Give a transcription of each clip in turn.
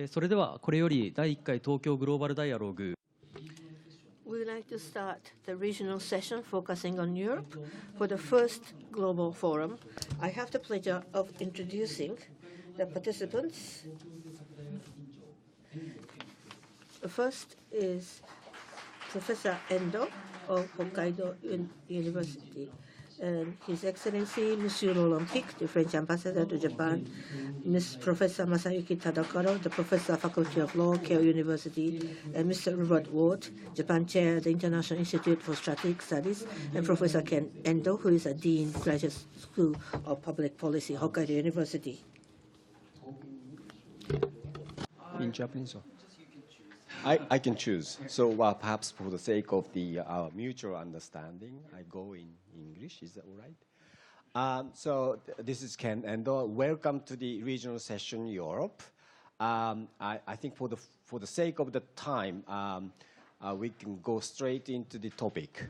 それではこれより第1回東京グローバルダイアログ We would like to start the regional session focusing on Europe for the first global forum. I have the pleasure of introducing the participants. The first is Professor Endo of Hokkaido University, and His Excellency Monsieur Laurent Pic, the French Ambassador to Japan, Professor Masayuki Tadokoro, the Professor, Faculty of Law, Keio University, and Mr. Robert Ward, Japan Chair of the International Institute for Strategic Studies, and Professor Ken Endo, who is a Dean, Graduate School of Public Policy, Hokkaido University. In Japanese? I can choose. So perhaps for the sake of the mutual understanding, I go in English. Is that all right? So this is Ken Endo. Welcome to the regional session Europe. I think for the sake of the time, we can go straight into the topic.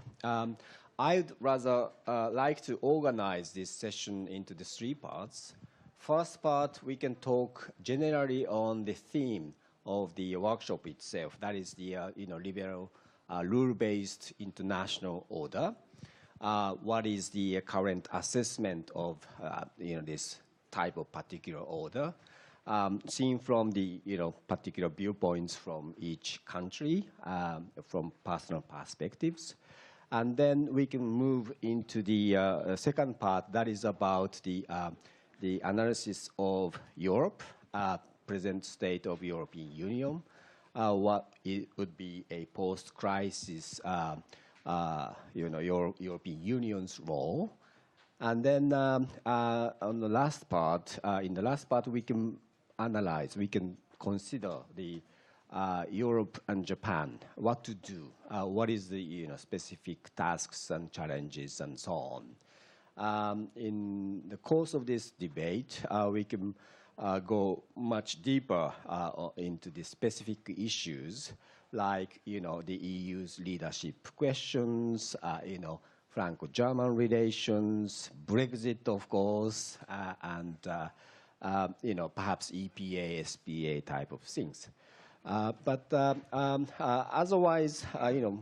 I'd rather like to organize this session into the three parts. First part, we can talk generally on the theme of the workshop itself. That is the liberal rule-based international order. What is the current assessment of this type of particular order, seen from the particular viewpoints from each country, from personal perspectives. And then we can move into the second part. That is about the analysis of Europe, present state of European Union, what it would be a post-crisis, European Union's role, and then on the last part, in the last part, we can analyze, we can consider the Europe and Japan, what to do, what is the specific tasks and challenges and so on. In the course of this debate, we can go much deeper into the specific issues like, the EU's leadership questions, Franco-German relations, Brexit, of course, and, perhaps EPA, SPA type of things. But otherwise,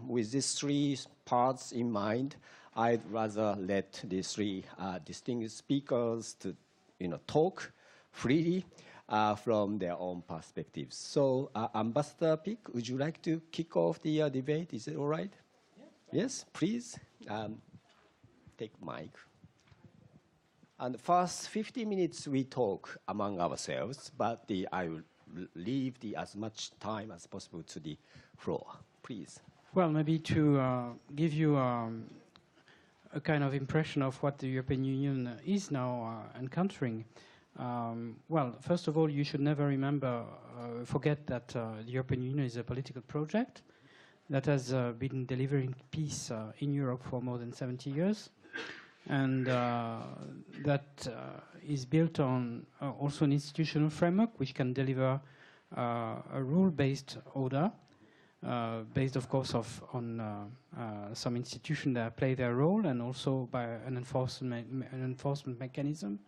with these three parts in mind, I'd rather let the three distinguished speakers to, talk freely from their own perspectives. So, Ambassador Pic, would you like to kick off the debate? Is it all right? Yeah. Yes, please. Take mic. And the first 50 minutes we talk among ourselves, but I will leave as much time as possible to the floor. Please. Well, maybe to give you a kind of impression of what the European Union is now encountering. Well, first of all, you should never forget that the European Union is a political project that has been delivering peace in Europe for more than 70 years. And that is built on also an institutional framework which can deliver a rule-based order, based, of course, on some institutions that play their role, and also by an enforcement mechanism.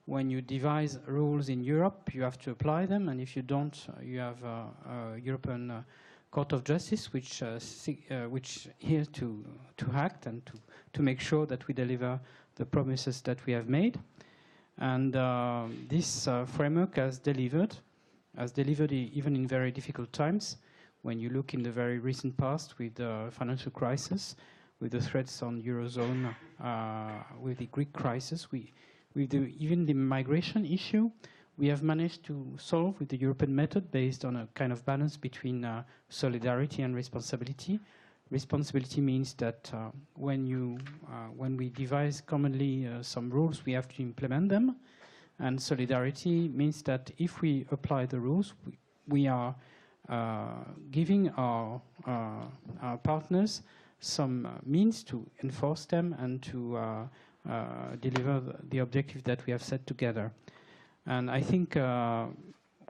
When you devise rules in Europe, you have to apply them, and if you don't, you have a European Court of Justice, which here to act and to make sure that we deliver the promises that we have made. And this framework has delivered even in very difficult times. When you look in the very recent past with the financial crisis, with the threats on Eurozone, with the Greek crisis, even the migration issue, we have managed to solve with the European method based on a kind of balance between solidarity and responsibility. Responsibility means that when we devise commonly some rules, we have to implement them. And solidarity means that if we apply the rules, we are giving our partners some means to enforce them and to deliver the objective that we have set together. And I think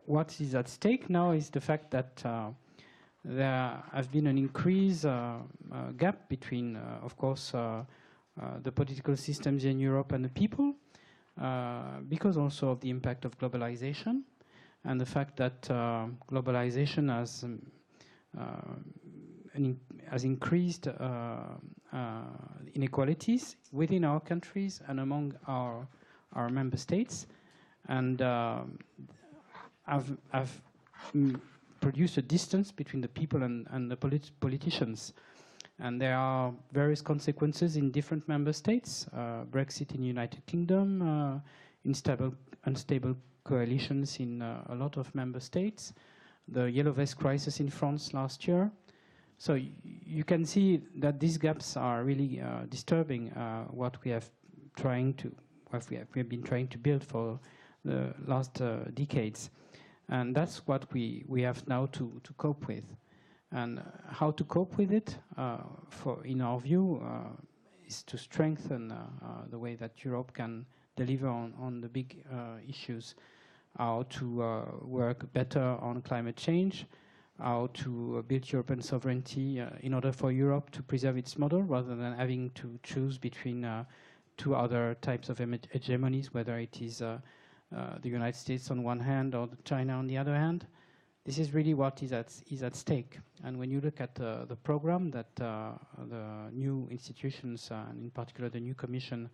what is at stake now is the fact that there has been an increased gap between, of course, the political systems in Europe and the people, because also of the impact of globalization. and the fact that globalization has increased inequalities within our countries and among our member states, and have produced a distance between the people and the politicians. And there are various consequences in different member states. Brexit in the United Kingdom, unstable coalitions in a lot of member states, the Yellow Vest crisis in France last year. So you can see that these gaps are really disturbing what we have been trying to build for the last decades. And that's what we have now to cope with. And how to cope with it, in our view, is to strengthen the way that Europe can deliver on the big issues, how to work better on climate change, how to build European sovereignty in order for Europe to preserve its model rather than having to choose between two other types of hegemonies, whether it is the United States on one hand or China on the other hand. This is really what is at stake. And when you look at the program that the new institutions, and in particular the new Commission,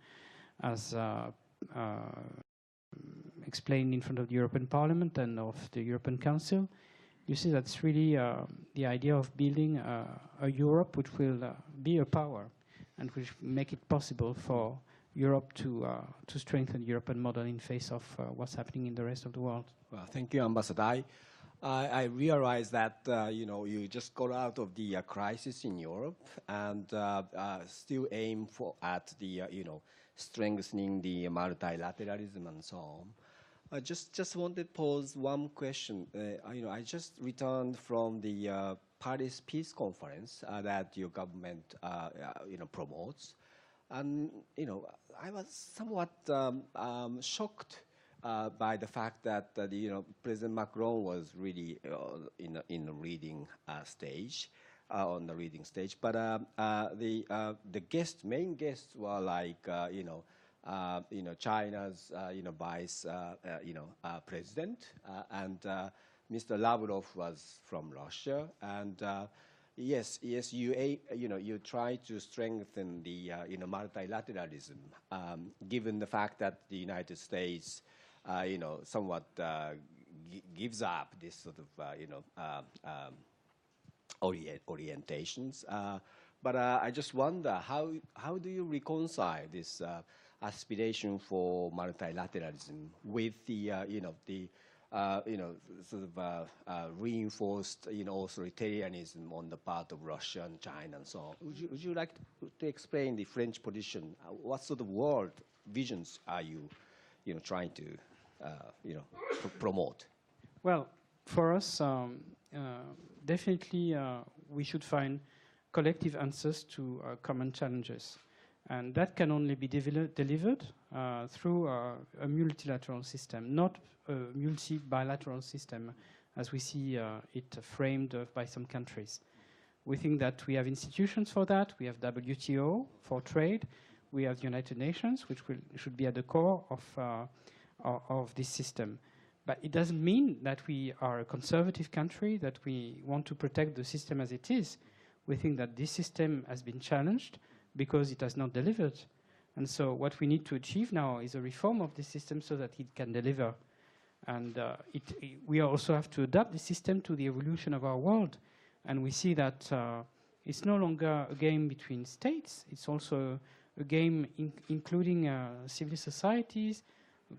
has explained in front of the European Parliament and of the European Council, you see that's really the idea of building a Europe which will be a power and which make it possible for Europe to strengthen the European model in face of what's happening in the rest of the world. Well, thank you, Ambassador. I realize that you just got out of the crisis in Europe and still aim at the strengthening the multilateralism and so on. I just wanted to pose one question. I just returned from the Paris Peace Conference that your government promotes, and I was somewhat shocked by the fact that President Macron was really in the leading stage, on the leading stage. But the main guests were like China's vice president, and Mr. Lavrov was from Russia, and yes, you try to strengthen the multilateralism, given the fact that the United States somewhat gives up this sort of orientations. But I just wonder how do you reconcile this aspiration for multilateralism with the sort of reinforced authoritarianism on the part of Russia and China and so on. Would you like to explain the French position? What sort of world visions are you trying to promote? Well, for us, definitely we should find collective answers to common challenges. And that can only be delivered through a multilateral system, not a multi-bilateral system, as we see it framed by some countries. We think that we have institutions for that. We have WTO for trade. We have the United Nations, which should be at the core of this system. But it doesn't mean that we are a conservative country, that we want to protect the system as it is. We think that this system has been challenged because it has not delivered. And so what we need to achieve now is a reform of the system so that it can deliver. And we also have to adapt the system to the evolution of our world. And we see that it's no longer a game between states. It's also a game including civil societies,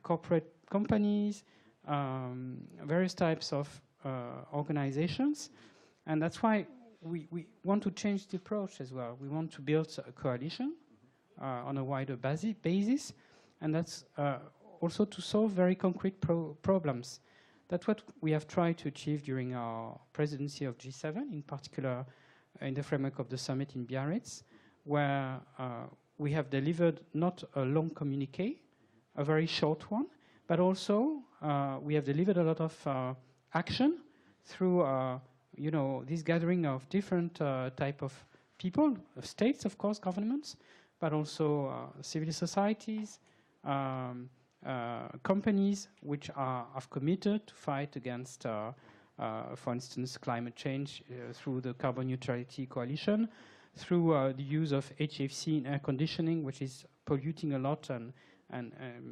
corporate companies, various types of organizations. And that's why we want to change the approach as well. We want to build a coalition on a wider basis, and that's also to solve very concrete problems. That's what we have tried to achieve during our presidency of G7, in particular in the framework of the summit in Biarritz, where we have delivered not a long communiqué, a very short one, but also we have delivered a lot of action through this gathering of different type of people, of states, of course, governments, but also civil societies, companies which have committed to fight against, for instance, climate change through the Carbon Neutrality Coalition, through the use of HFC in air conditioning, which is polluting a lot and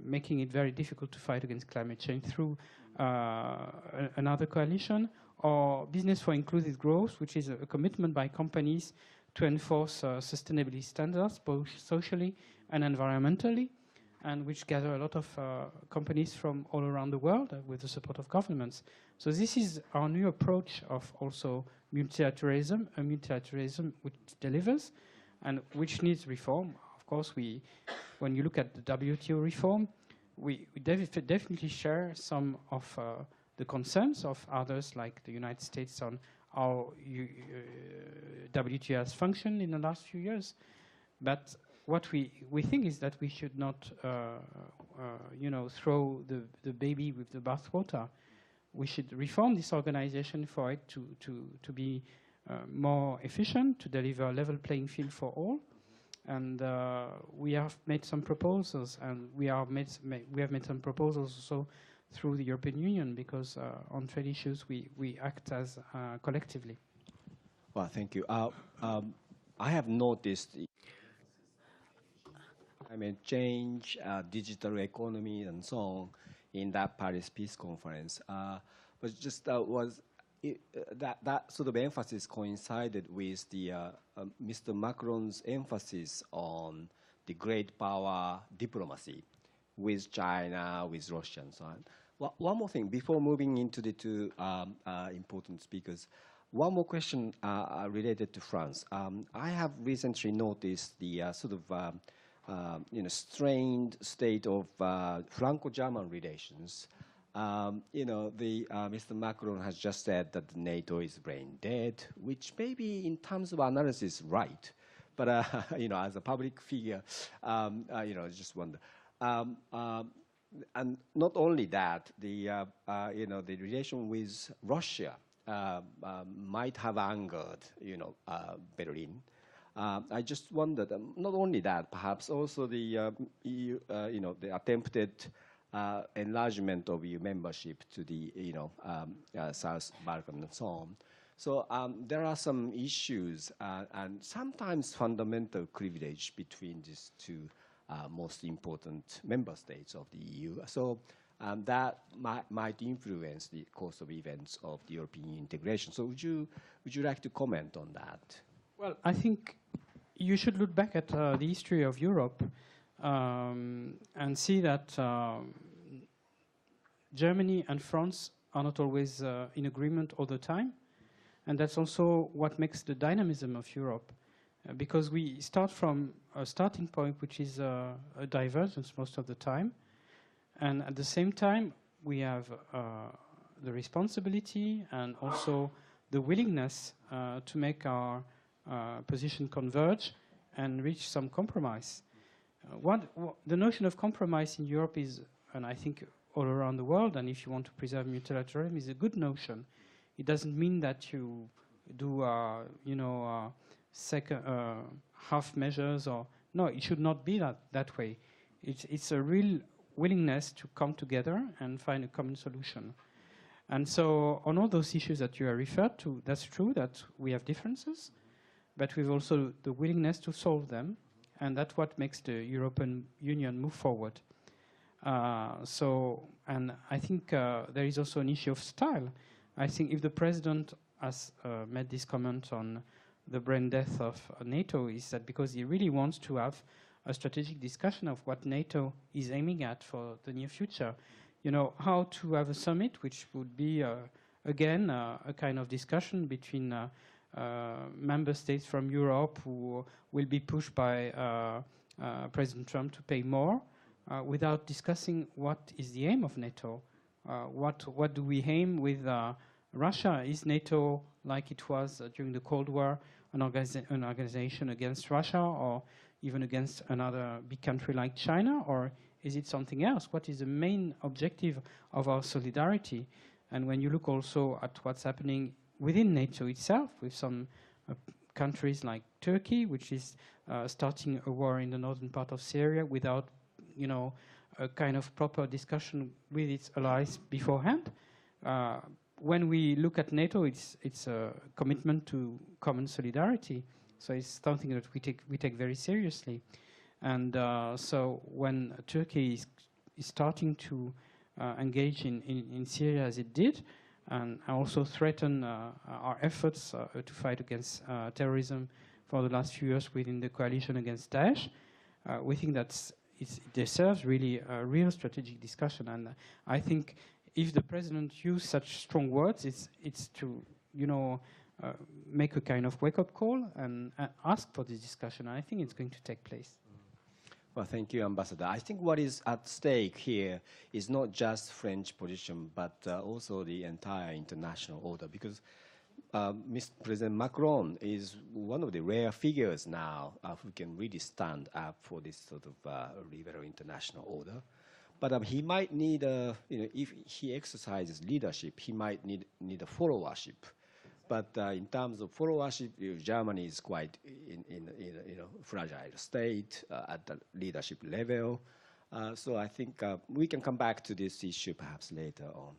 making it very difficult to fight against climate change, through another coalition, or Business for Inclusive Growth, which is a commitment by companies to enforce sustainability standards, both socially and environmentally, and which gather a lot of companies from all around the world with the support of governments. So this is our new approach of also multilateralism, a multilateralism which delivers and which needs reform. Of course, when you look at the WTO reform, we definitely share some of the concerns of others, like the United States, on how WTO has functioned in the last few years. But what we think is that we should not, throw the baby with the bathwater. We should reform this organization for it to be more efficient, to deliver a level playing field for all. And we have made some proposals, and we have made some proposals also through the European Union, because on trade issues we act as collectively. Well, thank you. I have noticed climate change, digital economy, and so on in that Paris Peace Conference. But just that sort of emphasis coincided with the Mr. Macron's emphasis on the great power diplomacy with China, with Russia, and so on. Well, one more thing before moving into the two important speakers. One more question related to France. I have recently noticed the sort of strained state of Franco-German relations. Mr. Macron has just said that NATO is brain dead, which may be in terms of analysis right, but as a public figure, I just wonder. And not only that, the relation with Russia might have angered Berlin. I just wondered, not only that, perhaps also the EU, the attempted enlargement of EU membership to the South Balkan and so on. So there are some issues and sometimes fundamental cleavage between these two most important member states of the EU. So that might influence the course of events of the European integration. So would you like to comment on that? Well, I think you should look back at the history of Europe and see that Germany and France are not always in agreement all the time. And that's also what makes the dynamism of Europe. Because we start from a starting point which is a divergence most of the time. And at the same time, we have the responsibility and also the willingness to make our position converge and reach some compromise. The notion of compromise in Europe is, and I think all around the world, and if you want to preserve multilateralism, is a good notion. It doesn't mean that you do, half measures, or no. It should not be that way. It's a real willingness to come together and find a common solution. And so, on all those issues that you are referred to, that's true that we have differences, but we've also the willingness to solve them, and that's what makes the European Union move forward. And I think there is also an issue of style. I think if the president has made this comment on the brain death of NATO, is that because he really wants to have a strategic discussion of what NATO is aiming at for the near future. How to have a summit, which would be, again, a kind of discussion between member states from Europe who will be pushed by President Trump to pay more, without discussing what is the aim of NATO. What do we aim with Russia? Is NATO, like it was during the Cold War, an organization against Russia or even against another big country like China? Or is it something else? What is the main objective of our solidarity? And when you look also at what's happening within NATO itself, with some countries like Turkey, which is starting a war in the northern part of Syria without a kind of proper discussion with its allies beforehand. When we look at NATO, it's a commitment to common solidarity. So it's something that we take very seriously. And so when Turkey is starting to engage in Syria as it did, and also threaten our efforts to fight against terrorism for the last few years within the coalition against Daesh, we think that it deserves really a real strategic discussion. And I think if the president used such strong words, it's to, you know, make a kind of wake-up call and ask for this discussion. I think it's going to take place. Well, thank you, Ambassador. I think what is at stake here is not just French position, but also the entire international order, because Mr. President Macron is one of the rare figures now who can really stand up for this sort of liberal international order. But he might need, you know, if he exercises leadership, he might need a followership. But in terms of followership, Germany is quite in a fragile state at the leadership level. So I think we can come back to this issue perhaps later on.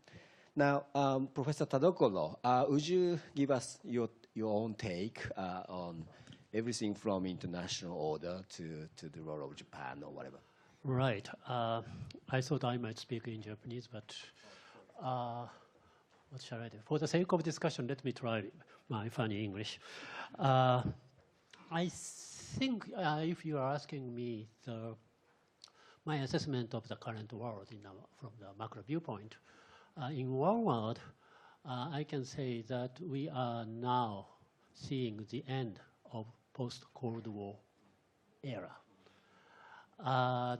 Now, Professor Tadokoro, would you give us your own take on everything from international order to the role of Japan or whatever? Right. I thought I might speak in Japanese, but what shall I do? For the sake of discussion, let me try my funny English. I think if you are asking me my assessment of the current world from the macro viewpoint, in one word, I can say that we are now seeing the end of post-Cold War era.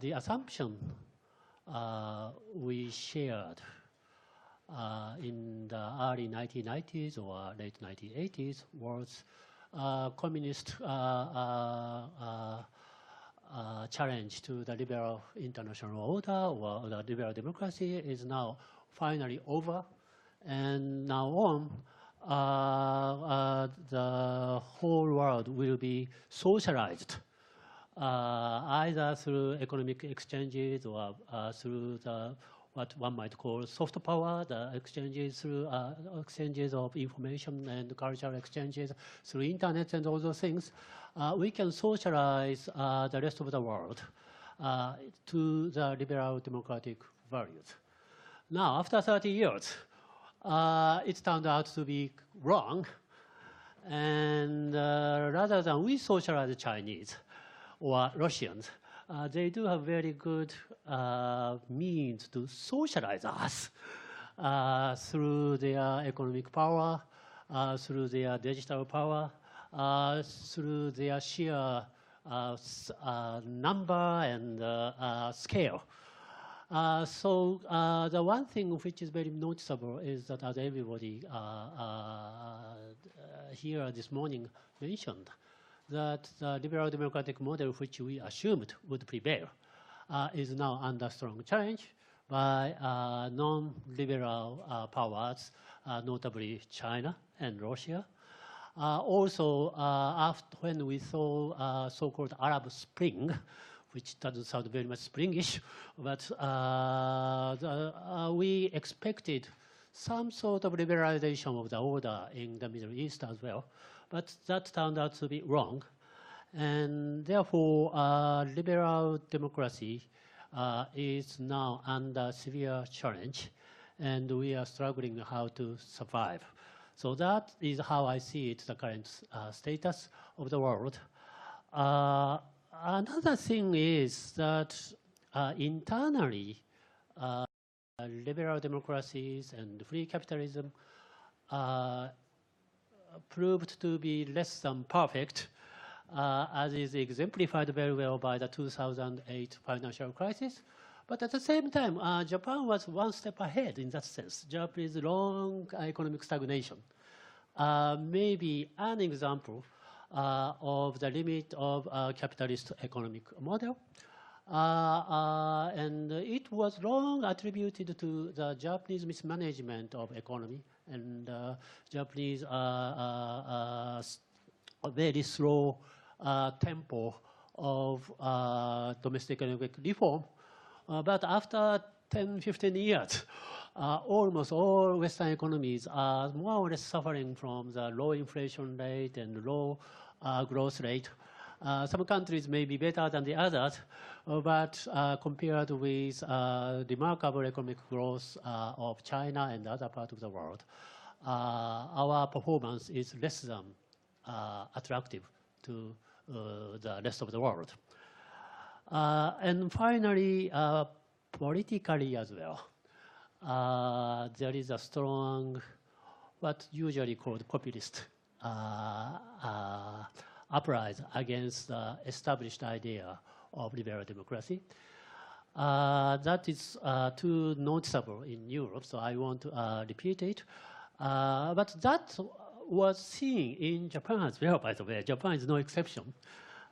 The assumption we shared in the early 1990s or late 1980s was communist challenge to the liberal international order or the liberal democracy is now finally over, and now on the whole world will be socialized either through economic exchanges or through what one might call soft power, the exchanges through exchanges of information and cultural exchanges through internet and all those things. We can socialize the rest of the world to the liberal democratic values. Now, after 30 years, it turned out to be wrong. And rather than we socialize the Chinese or Russians, they do have very good means to socialize us through their economic power, through their digital power, through their sheer number and scale. So the one thing which is very noticeable is that, as everybody here this morning mentioned, that the liberal democratic model which we assumed would prevail is now under strong challenge by non-liberal powers, notably China and Russia. Also, after when we saw so-called Arab Spring, which doesn't sound very much springish, but we expected some sort of liberalization of the order in the Middle East as well. But that turned out to be wrong. And therefore, liberal democracy is now under severe challenge, and we are struggling how to survive. So that is how I see it, the current status of the world. Another thing is that internally, liberal democracies and free capitalism proved to be less than perfect, as is exemplified very well by the 2008 financial crisis. But at the same time, Japan was one step ahead in that sense. Japanese long economic stagnation may be an example of the limit of capitalist economic model. And it was long attributed to the Japanese mismanagement of economy and Japanese very slow tempo of domestic economic reform, But after 10, 15 years, almost all Western economies are more or less suffering from the low inflation rate and low growth rate. Some countries may be better than the others, but compared with remarkable economic growth of China and other parts of the world, our performance is less than attractive to the rest of the world. And finally, politically as well, there is a strong, what usually called populist uprising against the established idea of liberal democracy. That is too noticeable in Europe, so I want to repeat it. But that was seen in Japan as well, by the way. Japan is no exception.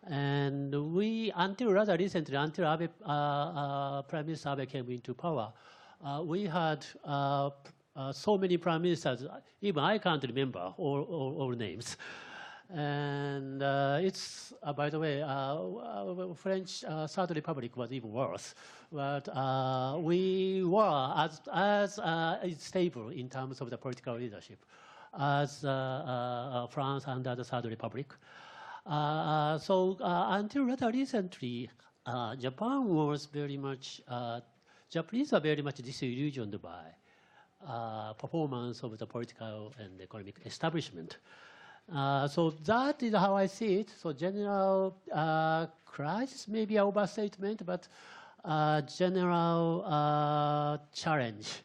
And we, until rather recently, until Abe, Prime Minister Abe came into power, we had so many prime ministers, even I can't remember all names. And it's, by the way, French Third Republic was even worse. But we were as stable in terms of the political leadership as France under the Third Republic. So until rather recently, Japan was very much, Japanese are very much disillusioned by performance of the political and economic establishment. So that is how I see it. So general crisis may be an overstatement, but general challenge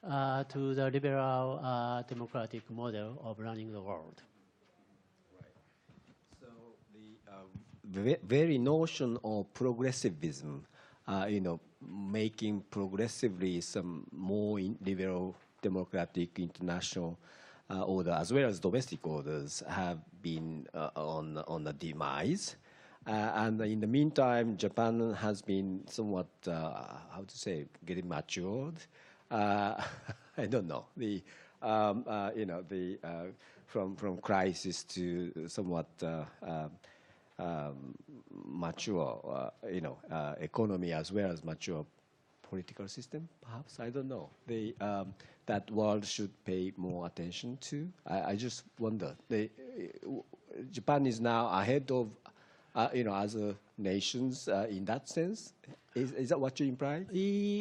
to the liberal democratic model of running the world. So the very notion of progressivism, making progressively some more liberal democratic international order as well as domestic orders have been on the demise. And in the meantime, Japan has been somewhat, how to say, getting matured. I don't know, from crisis to somewhat mature, economy as well as mature political system, perhaps. I don't know. That world should pay more attention to. I just wonder. Japan is now ahead of, other nations in that sense. Is that what you imply?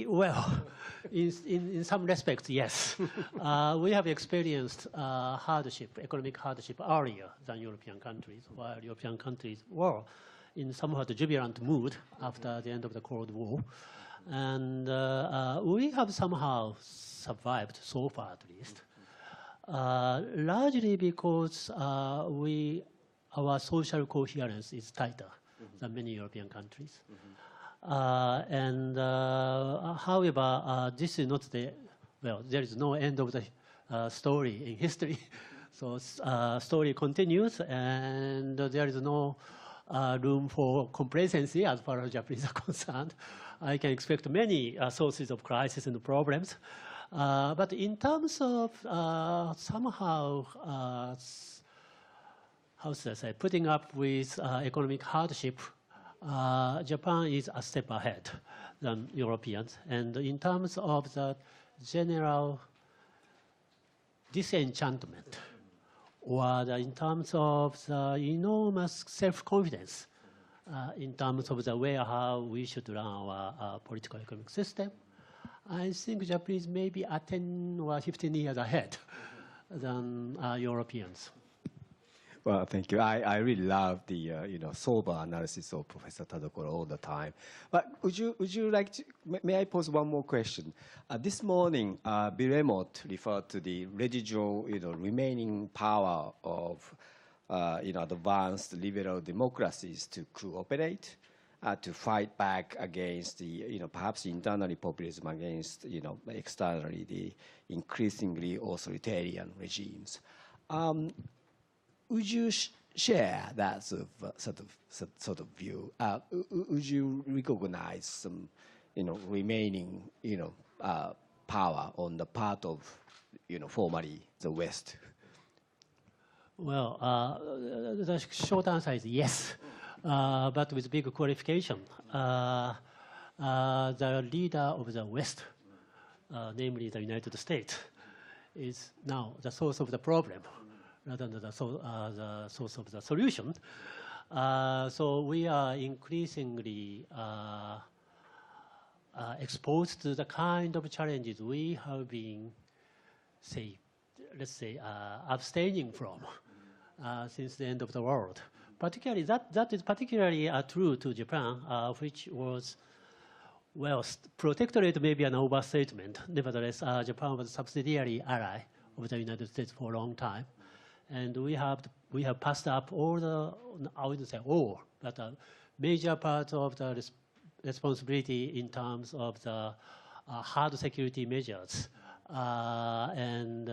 Well, in some respects, yes. We have experienced hardship, economic hardship earlier than European countries, while European countries were in somewhat jubilant mood after the end of the Cold War. And we have somehow survived so far, at least, largely because our social coherence is tighter than many European countries. However, this is not there is no end of the story in history. So story continues, and there is no room for complacency as far as Japanese are concerned. I can expect many sources of crisis and problems. But in terms of somehow, how should I say, putting up with economic hardship, Japan is a step ahead than Europeans. And in terms of the general disenchantment, or in terms of the enormous self-confidence, in terms of the way how we should run our political economic system, I think Japanese may be 10 or 15 years ahead than Europeans. Well, thank you. I really love the sober analysis of Professor Tadokoro all the time. But would you like to? May I pose one more question? This morning, Biremot referred to the residual remaining power of advanced liberal democracies to cooperate, to fight back against the perhaps internally populism, against externally the increasingly authoritarian regimes. Would you share that sort of view? Would you recognize some, remaining, power on the part of, formerly the West? Well, the short answer is yes, but with big qualification. the leader of the West, namely the United States, is now the source of the problem rather than the source of the solution. So we are increasingly exposed to the kind of challenges we have been, let's say, abstaining from since the end of the world. Particularly, that is particularly true to Japan, which was, well, protectorate may be an overstatement. Nevertheless, Japan was a subsidiary ally of the United States for a long time. And we have passed up all the, I wouldn't say all, but a major part of the responsibility in terms of the hard security measures and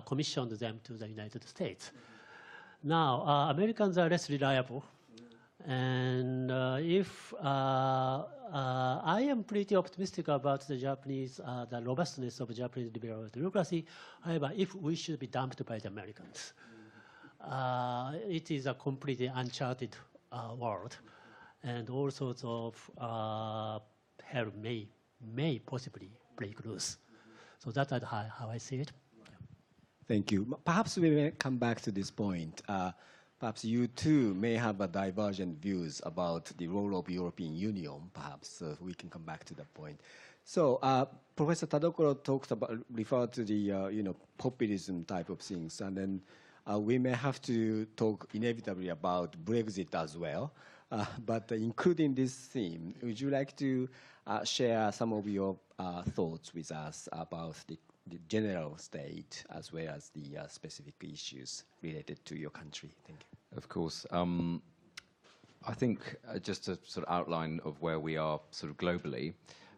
commissioned them to the United States. Now, Americans are less reliable. And if I am pretty optimistic about the Japanese, the robustness of Japanese liberal democracy. However, if we should be dumped by the Americans, it is a completely uncharted world, and all sorts of hell may possibly break loose. So that's how I see it. Thank you. Perhaps we may come back to this point. Perhaps you too may have a divergent views about the role of European Union. Perhaps we can come back to that point. So Professor Tadokoro referred to the populism type of things, and then we may have to talk inevitably about Brexit as well. But including this theme, would you like to share some of your thoughts with us about the general state as well as the specific issues related to your country? Thank you. Of course. I think just a sort of outline of where we are sort of globally,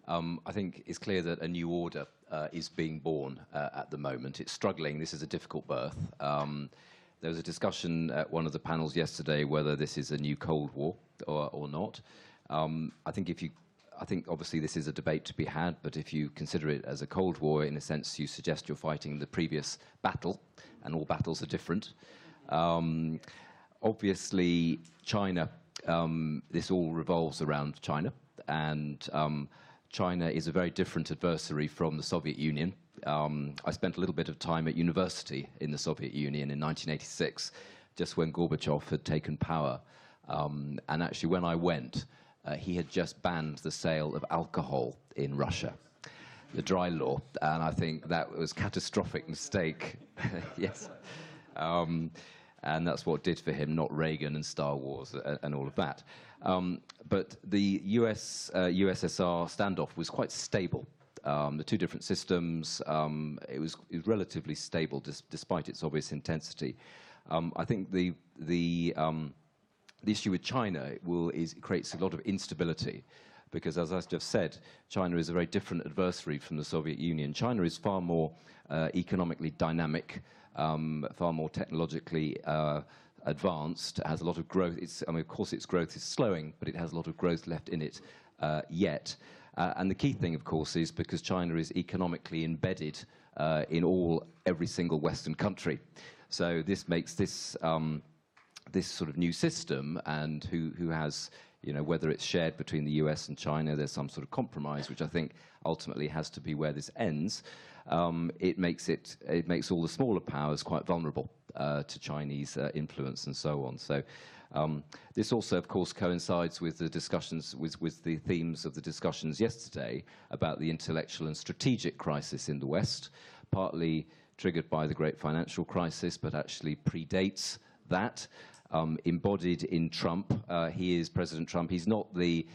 I think it's clear that a new order is being born at the moment. It's struggling. This is a difficult birth. There was a discussion at one of the panels yesterday whether this is a new Cold War or not. I think obviously this is a debate to be had, but if you consider it as a Cold War, in a sense, you suggest you're fighting the previous battle, and all battles are different. Obviously, China, this all revolves around China, and China is a very different adversary from the Soviet Union. I spent a little bit of time at university in the Soviet Union in 1986, just when Gorbachev had taken power. And actually, when I went, he had just banned the sale of alcohol in Russia, the dry law, and I think that was a catastrophic mistake. Yes. And that's what did for him, not Reagan and Star Wars and all of that. But the USSR standoff was quite stable. The two different systems, it was relatively stable despite its obvious intensity. I think the issue with China creates a lot of instability, because, as I just said, China is a very different adversary from the Soviet Union. China is far more economically dynamic, far more technologically advanced. It has a lot of growth. Of course, its growth is slowing, but it has a lot of growth left in it yet. And the key thing, of course, is because China is economically embedded in every single Western country. So this makes this this sort of new system, and who has, whether it's shared between the US and China, there's some sort of compromise, which I think ultimately has to be where this ends. It makes all the smaller powers quite vulnerable to Chinese influence and so on. So this also, of course, coincides with the discussions, with the themes of the discussions yesterday about the intellectual and strategic crisis in the West, partly triggered by the great financial crisis, but actually predates that. Embodied in Trump, he is President Trump. He's not the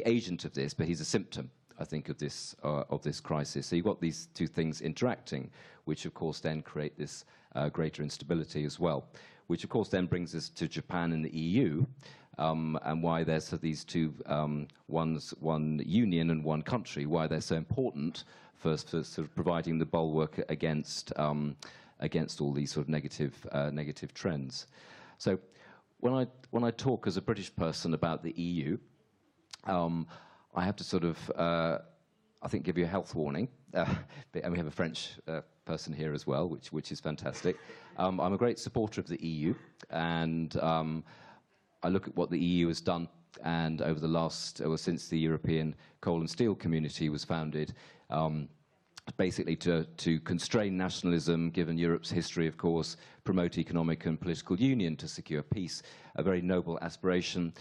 agent of this, but he's a symptom, I think, of this crisis. So you've got these two things interacting, which of course then create this greater instability as well, which of course then brings us to Japan and the EU, and why there's these two, one union and one country, why they're so important for sort of providing the bulwark against all these sort of negative trends. So when I talk as a British person about the EU, I have to sort of, I think, give you a health warning. And we have a French person here as well, which is fantastic. I'm a great supporter of the EU, and I look at what the EU has done and over the last, since the European Coal and Steel Community was founded, basically to constrain nationalism, given Europe's history, of course, promote economic and political union to secure peace, a very noble aspiration.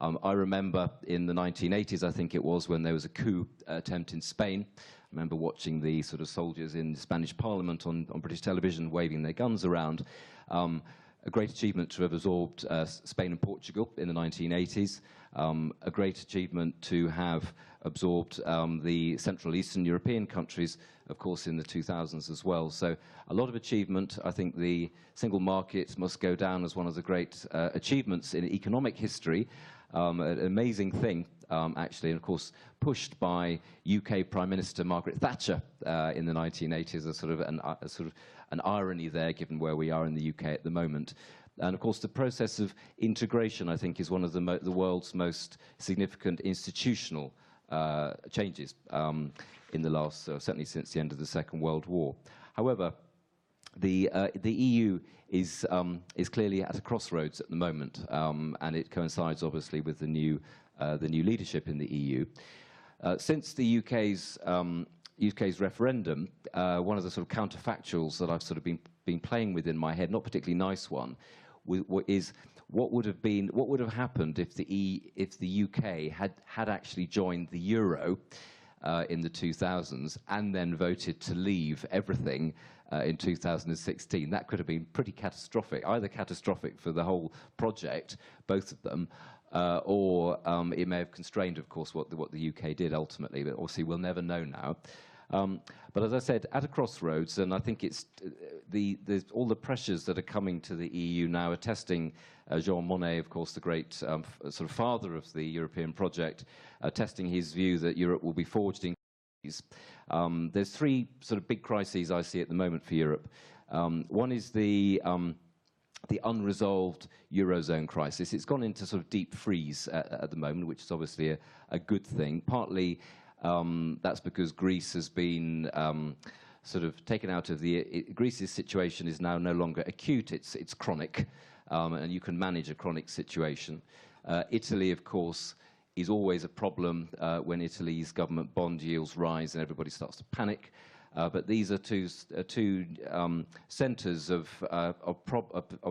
I remember in the 1980s, I think it was, when there was a coup attempt in Spain. I remember watching the sort of soldiers in the Spanish Parliament on British television waving their guns around. A great achievement to have absorbed Spain and Portugal in the 1980s. A great achievement to have absorbed the Central Eastern European countries, of course, in the 2000s as well. So a lot of achievement. I think the single market must go down as one of the great achievements in economic history. An amazing thing, actually, and of course pushed by UK Prime Minister Margaret Thatcher in the 1980s, a sort of an irony there, given where we are in the UK at the moment. And of course, the process of integration, I think, is one of the world's most significant institutional changes in the last, certainly since the end of the Second World War. However, the EU is clearly at a crossroads at the moment, and it coincides obviously with the new leadership in the EU. Since the UK's referendum, one of the sort of counterfactuals that I've sort of been playing with in my head, not particularly nice one, is what would have happened if the UK had actually joined the euro in the 2000s and then voted to leave everything in 2016. That could have been pretty catastrophic, either catastrophic for the whole project, both of them, or it may have constrained, of course, what the UK did ultimately, but obviously we'll never know now. But as I said, at a crossroads, and I think it's there's all the pressures that are coming to the EU now are testing Jean Monnet, of course, the great sort of father of the European project, testing his view that Europe will be forged in crises. There's three sort of big crises I see at the moment for Europe. One is the unresolved Eurozone crisis. It's gone into sort of deep freeze at the moment, which is obviously a good thing. Partly that's because Greece has been sort of taken out of Greece's situation is now no longer acute, it's chronic, and you can manage a chronic situation. Italy, of course, is always a problem when Italy's government bond yields rise and everybody starts to panic. But these are two centres of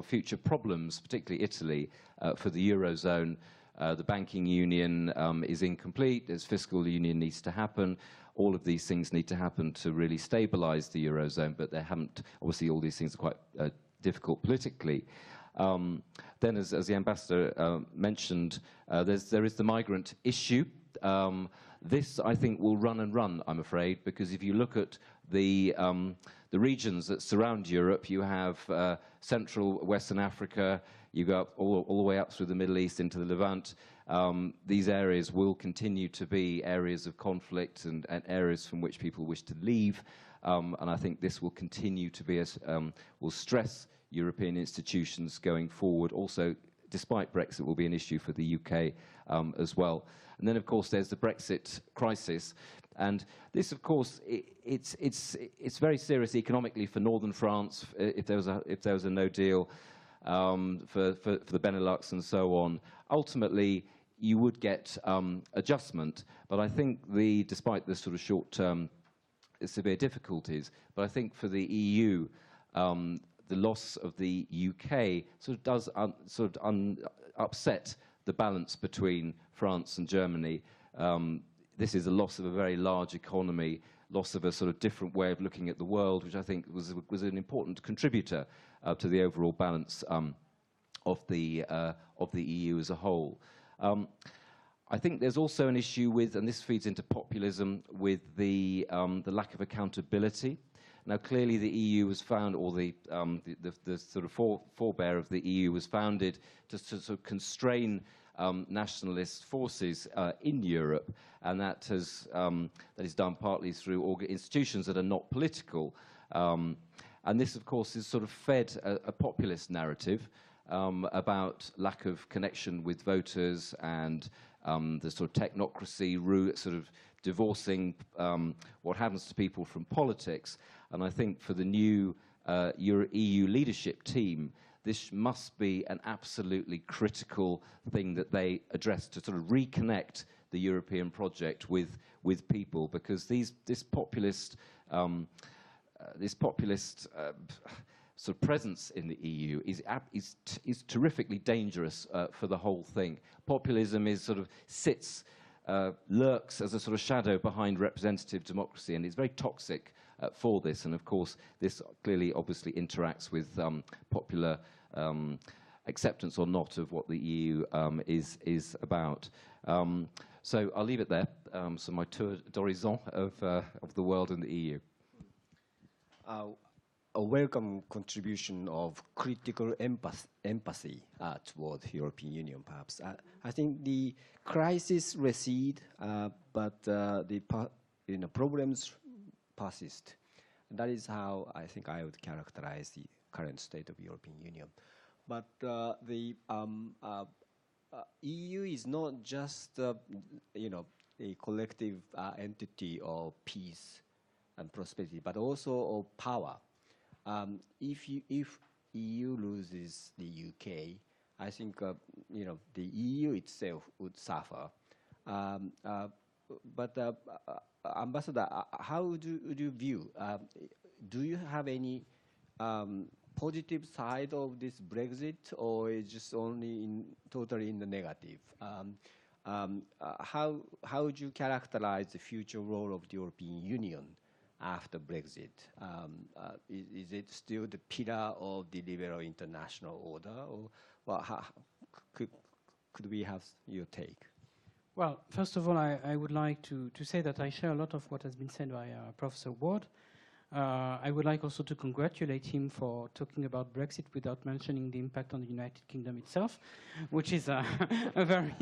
future problems, particularly Italy, for the Eurozone. The banking union is incomplete. There's fiscal union needs to happen. All of these things need to happen to really stabilise the Eurozone, but they haven't. Obviously, all these things are quite difficult politically. Then, as the ambassador mentioned, there is the migrant issue. This, I think, will run and run, I'm afraid, because if you look at the regions that surround Europe, you have Central Western Africa, you go up all the way up through the Middle East into the Levant. These areas will continue to be areas of conflict and areas from which people wish to leave. And I think this will continue to be, will stress European institutions going forward. Also, despite Brexit, will be an issue for the UK as well. And then, of course, there's the Brexit crisis. And this, of course, it's very serious economically for northern France if there was a no deal, for the Benelux and so on. Ultimately, you would get adjustment. But I think despite the sort of short-term severe difficulties, but I think for the EU, the loss of the UK sort of does upset the balance between France and Germany. This is a loss of a very large economy, loss of a sort of different way of looking at the world, which I think was an important contributor to the overall balance of the EU as a whole. I think there's also an issue with, and this feeds into populism, with the lack of accountability. Now, clearly, the EU was found, or the sort of forebear of the EU was founded to sort of constrain nationalist forces in Europe, and that is done partly through institutions that are not political. And this, of course, is sort of fed a populist narrative about lack of connection with voters and the sort of technocracy route, sort of divorcing what happens to people from politics. And I think for the new EU leadership team, this must be an absolutely critical thing that they address to sort of reconnect the European project with people, because this populist sort of presence in the EU is terrifically dangerous for the whole thing. Populism is sort of lurks as a sort of shadow behind representative democracy, and it's very toxic for this. And of course, this clearly, obviously, interacts with popular acceptance or not of what the EU is about. So I'll leave it there. So my tour d'horizon of the world and the EU. A welcome contribution of critical empathy toward the European Union, perhaps. I think the crisis recede, but the problems persist. That is how I think I would characterize the current state of European Union. But the EU is not just a collective entity of peace and prosperity, but also of power. If EU loses the UK, I think the EU itself would suffer. But Ambassador, how would you view? Do you have any positive side of this Brexit, or is just only totally in the negative? How would you characterize the future role of the European Union after Brexit? Is it still the pillar of the liberal international order, or could we have your take? Well, first of all, I would like to say that I share a lot of what has been said by Professor Ward. I would like also to congratulate him for talking about Brexit without mentioning the impact on the United Kingdom itself, which is a very,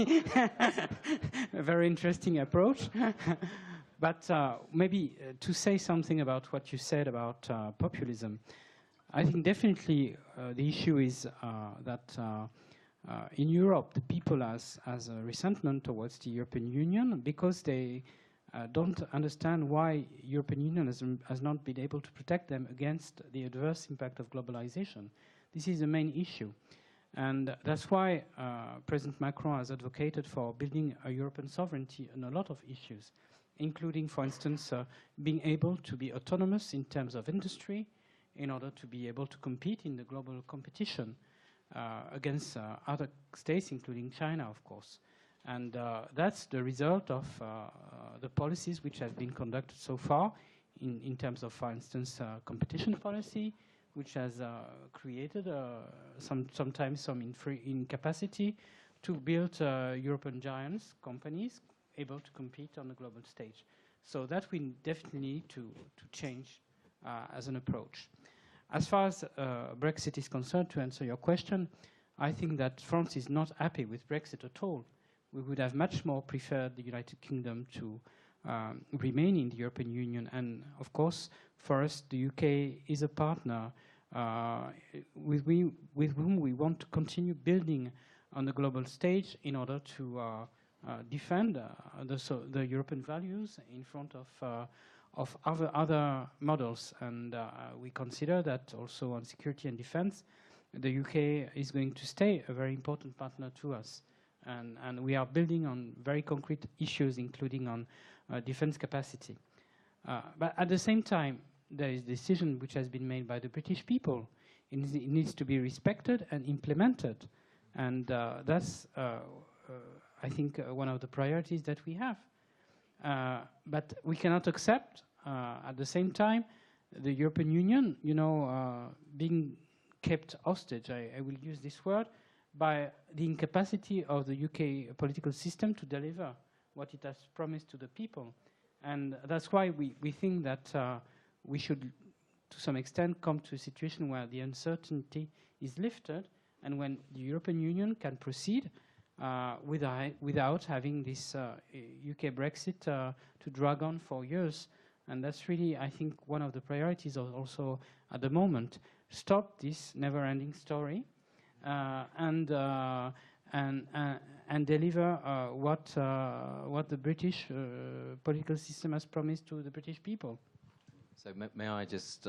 a very interesting approach. But maybe to say something about what you said about populism, I think definitely the issue is that in Europe, the people has a resentment towards the European Union because they don't understand why European Union has not been able to protect them against the adverse impact of globalization. This is the main issue. And that's why President Macron has advocated for building a European sovereignty on a lot of issues, including, for instance, being able to be autonomous in terms of industry in order to be able to compete in the global competition against other states, including China, of course. And that's the result of the policies which have been conducted so far in terms of, for instance, competition policy, which has created sometimes some incapacity to build European giants, companies, able to compete on the global stage. So that we definitely need to change as an approach. As far as Brexit is concerned, to answer your question, I think that France is not happy with Brexit at all. We would have much more preferred the United Kingdom to remain in the European Union. And of course, for us, the UK is a partner with whom we want to continue building on the global stage in order to defend the European values in front of other models. And we consider that also on security and defense, the UK is going to stay a very important partner to us. And we are building on very concrete issues, including on defense capacity. But at the same time, there is a decision which has been made by the British people. It needs to be respected and implemented. And that's, I think, one of the priorities that we have. But we cannot accept, at the same time, the European Union, being kept hostage, I will use this word, by the incapacity of the UK political system to deliver what it has promised to the people. And that's why we think that we should, to some extent, come to a situation where the uncertainty is lifted and when the European Union can proceed without having this UK Brexit to drag on for years. And that's really, I think, one of the priorities also at the moment. Stop this never-ending story and deliver what the British political system has promised to the British people. So may I just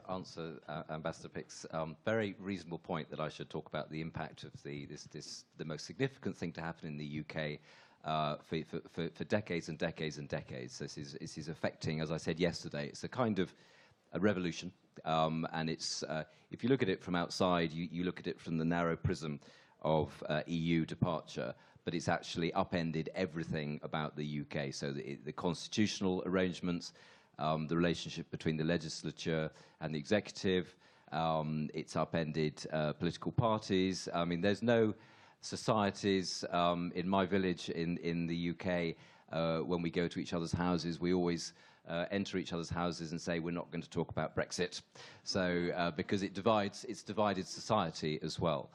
answer Ambassador Pic's very reasonable point that I should talk about the impact of the most significant thing to happen in the UK for decades and decades and decades. This is affecting, as I said yesterday, it's a kind of a revolution, and it's if you look at it from outside, you look at it from the narrow prism of EU departure, but it's actually upended everything about the UK. So the constitutional arrangements, the relationship between the legislature and the executive, it's upended political parties. I mean, there's no societies in my village in the UK, when we go to each other's houses, we always enter each other's houses and say we're not going to talk about Brexit. So because it's divided society as well.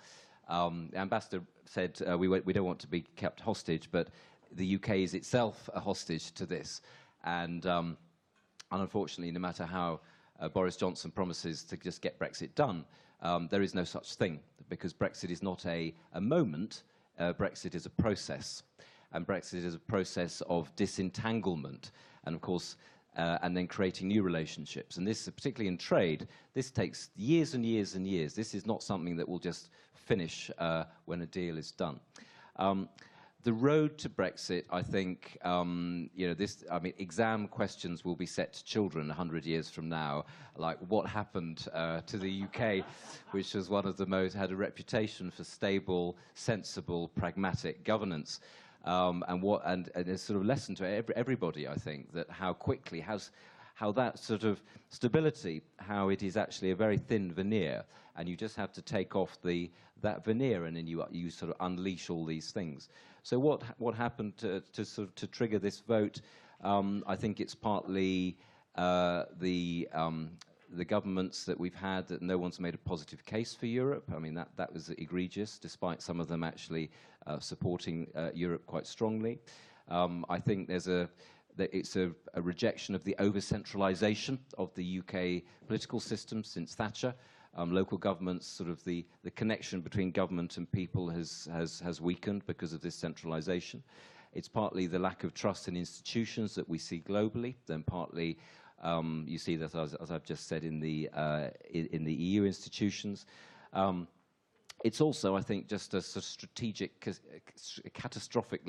The ambassador said we don't want to be kept hostage, but the UK is itself a hostage to this. And unfortunately, no matter how Boris Johnson promises to just get Brexit done, there is no such thing, because Brexit is not a moment, Brexit is a process. And Brexit is a process of disentanglement, and of course, and then creating new relationships. And this, particularly in trade, this takes years and years and years. This is not something that will just finish when a deal is done. The road to Brexit, I think, exam questions will be set to children 100 years from now, like what happened to the UK, which was one of the most, had a reputation for stable, sensible, pragmatic governance. And a sort of lesson to everybody, I think, that how quickly, how that sort of stability, how it is actually a very thin veneer, and you just have to take off that veneer, and then you sort of unleash all these things. So what happened to trigger this vote? I think it's partly the governments that we've had, that no one's made a positive case for Europe. I mean, that was egregious, despite some of them actually supporting Europe quite strongly. I think it's a rejection of the over-centralisation of the UK political system since Thatcher. Local governments, sort of the connection between government and people has weakened because of this centralisation. It's partly the lack of trust in institutions that we see globally, then partly you see that, as I've just said, in the EU institutions. It's also, I think, just a strategic, a catastrophic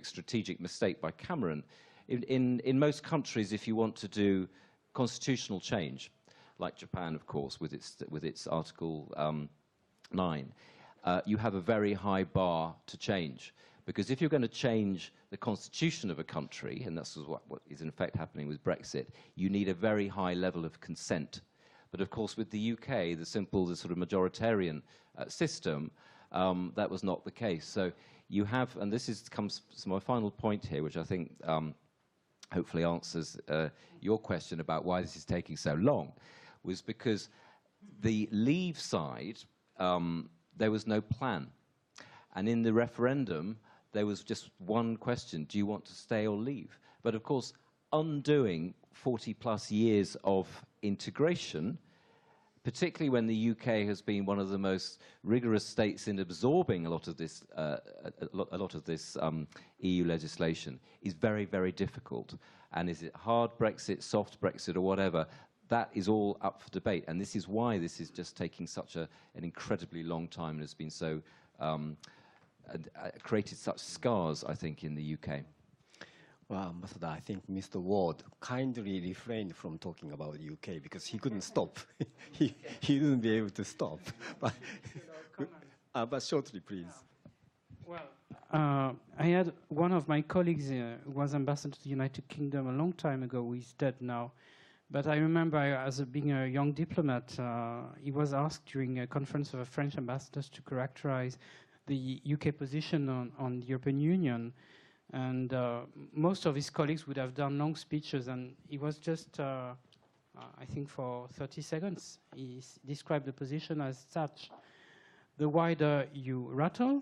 strategic mistake by Cameron. In most countries, if you want to do constitutional change, like Japan, of course, with its Article 9, you have a very high bar to change. Because if you're going to change the constitution of a country, and that's what is in effect happening with Brexit, you need a very high level of consent. But of course, with the UK, the sort of majoritarian system, that was not the case. So you have, and comes to my final point here, which I think hopefully answers your question about why this is taking so long, was because the Leave side, there was no plan. And in the referendum, there was just one question: do you want to stay or leave? But of course, undoing 40-plus years of integration, particularly when the UK has been one of the most rigorous states in absorbing a lot of this EU legislation, is very, very difficult. And is it hard Brexit, soft Brexit, or whatever? That is all up for debate. And this is why this is just taking such an incredibly long time, and has been so created such scars, I think, in the UK. Well, Ambassador, I think Mr. Ward kindly refrained from talking about the UK because he couldn't stop. he didn't be able to stop. But shortly, please. Well, I had one of my colleagues who was ambassador to the United Kingdom a long time ago, who is dead now. But I remember, being a young diplomat, he was asked during a conference of French ambassadors to characterize the UK position on the European Union. And most of his colleagues would have done long speeches, and he was just, I think for 30 seconds, he described the position as such: the wider you rattle,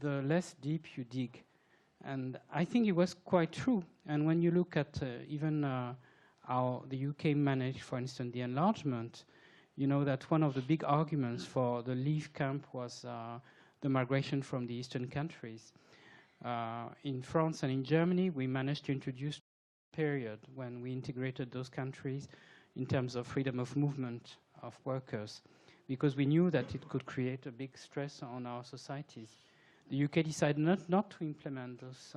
the less deep you dig. And I think it was quite true. And when you look at even how the UK managed, for instance, the enlargement, you know that one of the big arguments for the Leave camp was the migration from the eastern countries. In France and in Germany, we managed to introduce period when we integrated those countries in terms of freedom of movement of workers, because we knew that it could create a big stress on our societies. The UK decided not to implement those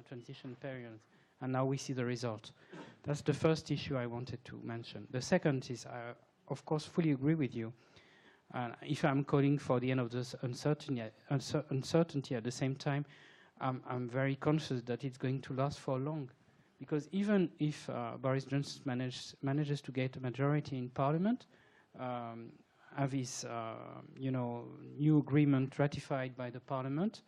transition periods, and now we see the result. That's the first issue I wanted to mention. The second is, I, of course, fully agree with you. If I'm calling for the end of this uncertainty at the same time, I'm very conscious that it's going to last for long. Because even if Boris Johnson manages to get a majority in Parliament, have his new agreement ratified by the Parliament,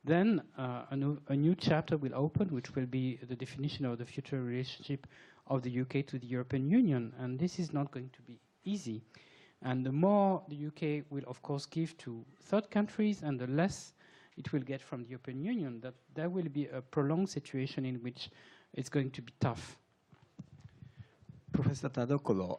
then a new chapter will open, which will be the definition of the future relationship of the UK to the European Union. And this is not going to be easy. And the more the UK will, of course, give to third countries, and the less it will get from the European Union, that there will be a prolonged situation in which it's going to be tough. Professor Tadokoro,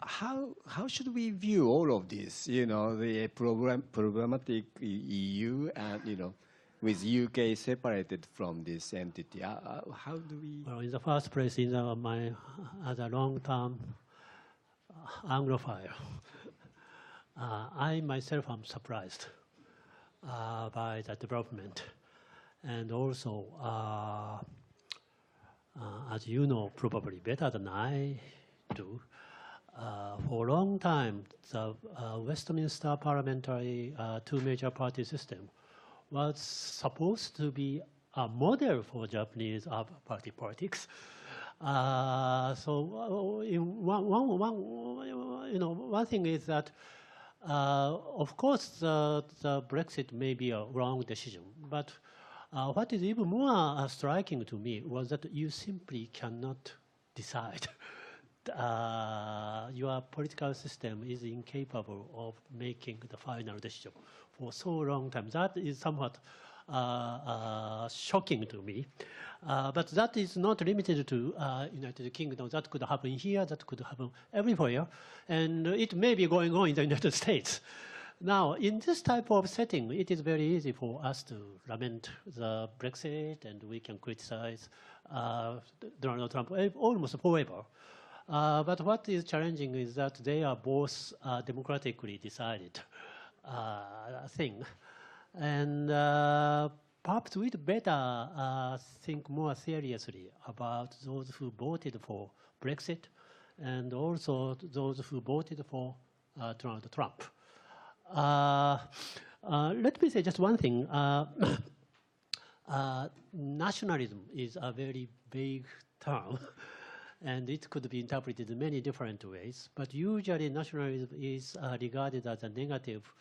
how should we view all of this? You know, the problematic EU and, you know, with UK separated from this entity. How do we? Well, in the first place, as a long-term Anglophile, I myself am surprised by the development, and also, as you know, probably better than I do, for a long time, the Westminster parliamentary two-major party system was supposed to be a model for Japanese party politics. So one thing is that, of course, the Brexit may be a wrong decision, but what is even more striking to me was that you simply cannot decide. Your political system is incapable of making the final decision for so long time. That is somewhat shocking to me. But that is not limited to United Kingdom. That could happen here, that could happen everywhere, and it may be going on in the United States. Now, in this type of setting, it is very easy for us to lament the Brexit, and we can criticize Donald Trump almost forever. But what is challenging is that they are both democratically decided thing. And perhaps we'd better think more seriously about those who voted for Brexit and also those who voted for Donald Trump. Let me say just one thing. Nationalism is a very vague term, and it could be interpreted in many different ways. But usually nationalism is regarded as a negative,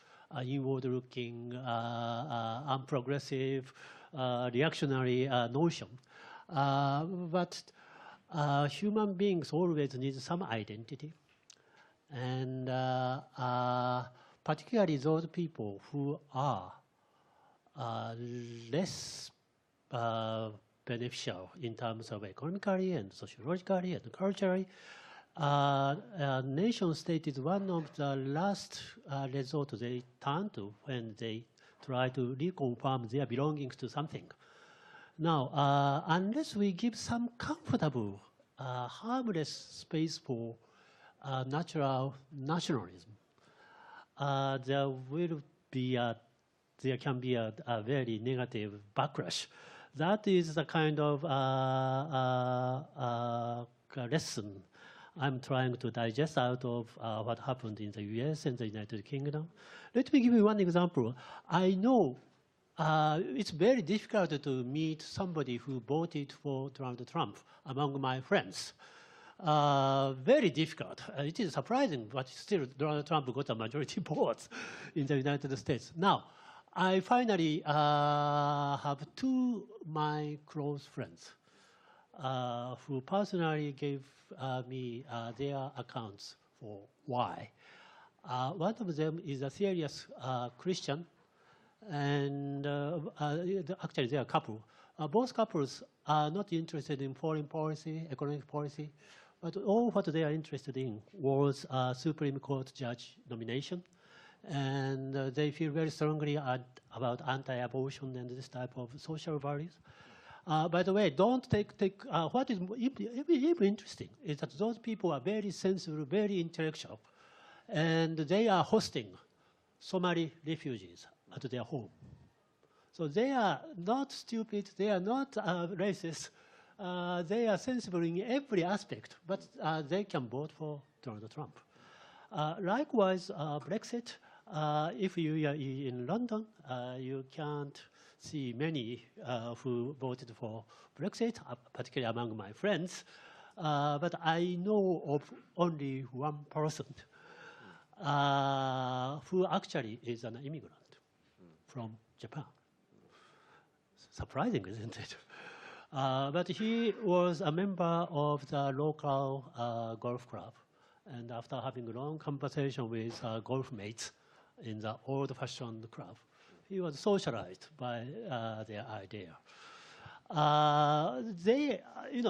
inward-looking, unprogressive, reactionary notion. But human beings always need some identity. And particularly those people who are less beneficial in terms of economically and sociologically and culturally. Nation state is one of the last resort they turn to when they try to reconfirm their belongings to something. Now, unless we give some comfortable, harmless space for natural nationalism, there can be a very negative backlash. That is the kind of lesson I'm trying to digest out of what happened in the US and the United Kingdom. Let me give you one example. I know it's very difficult to meet somebody who voted for Donald Trump among my friends. Very difficult. It is surprising, but still Donald Trump got a majority votes in the United States. Now, I finally have two my close friends who personally gave me their accounts for why. One of them is a serious Christian, and actually they are a couple. Both couples are not interested in foreign policy, economic policy, but all what they are interested in was Supreme Court judge nomination. And they feel very strongly about anti-abortion and this type of social values. By the way, don't take what is even interesting is that those people are very sensible, very intellectual, and they are hosting Somali refugees at their home. So they are not stupid, they are not racist, they are sensible in every aspect, but they can vote for Donald Trump. Likewise, Brexit, if you are in London, you can't see many who voted for Brexit, particularly among my friends, but I know of only one person who actually is an immigrant from Japan. Surprising, isn't it? But he was a member of the local golf club, and after having a long conversation with golf mates in the old-fashioned club, he was socialized by their idea.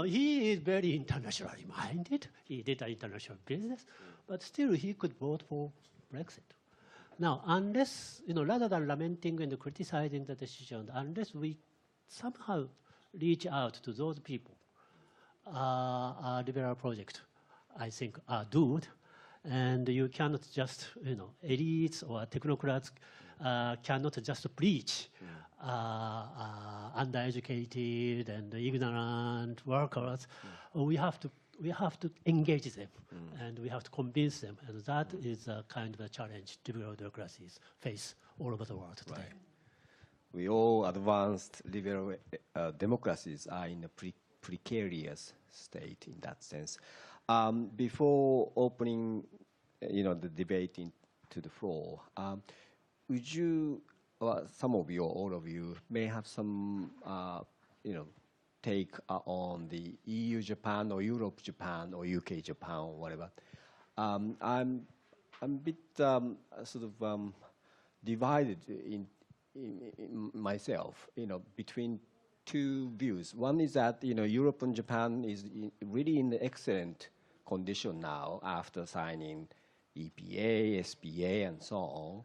He is very internationally minded. He did international business, but still he could vote for Brexit. Now, unless, rather than lamenting and criticizing the decision, unless we somehow reach out to those people, our liberal project, I think, are doomed. And you cannot just, elites or technocrats cannot just preach undereducated and ignorant workers. We have to engage them, and we have to convince them, and that is a kind of a challenge liberal democracies face all over the world today. Right. We all advanced liberal democracies are in a precarious state in that sense. Before opening, the debate to the floor, would you, some of you or all of you, may have some, take on the EU-Japan or Europe-Japan or UK-Japan or whatever. I'm a bit divided in myself, between two views. One is that, Europe and Japan is really in excellent condition now after signing EPA, SPA, and so on.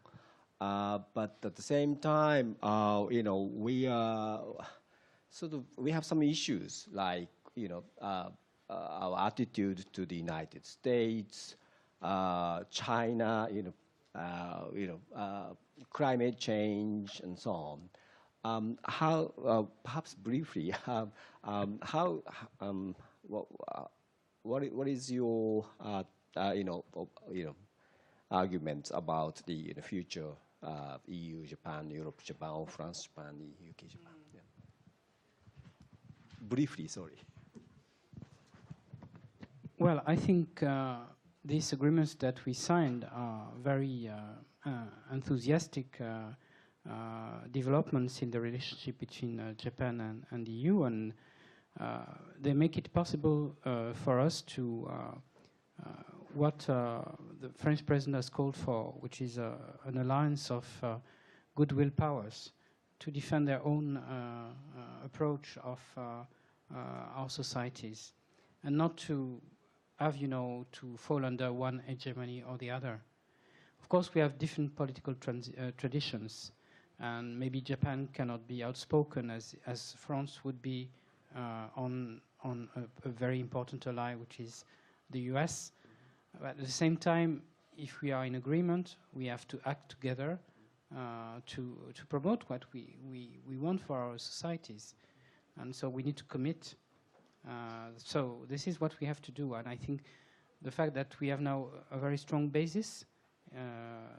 But at the same time, we are we have some issues like, our attitude to the United States, China, climate change, and so on. Perhaps briefly, what is your arguments about the future EU, Japan, Europe, Japan, or France, Japan, UK, Japan? Yeah. Briefly, sorry. Well, I think these agreements that we signed are very enthusiastic developments in the relationship between Japan and the EU, and they make it possible for us to what the French president has called for, which is an alliance of goodwill powers to defend their own approach of our societies, and not to have, to fall under one hegemony or the other. Of course, we have different political traditions, and maybe Japan cannot be outspoken as France would be on a very important ally, which is the US. But at the same time, if we are in agreement, we have to act together to promote what we want for our societies. And so we need to commit. So this is what we have to do. And I think the fact that we have now a very strong basis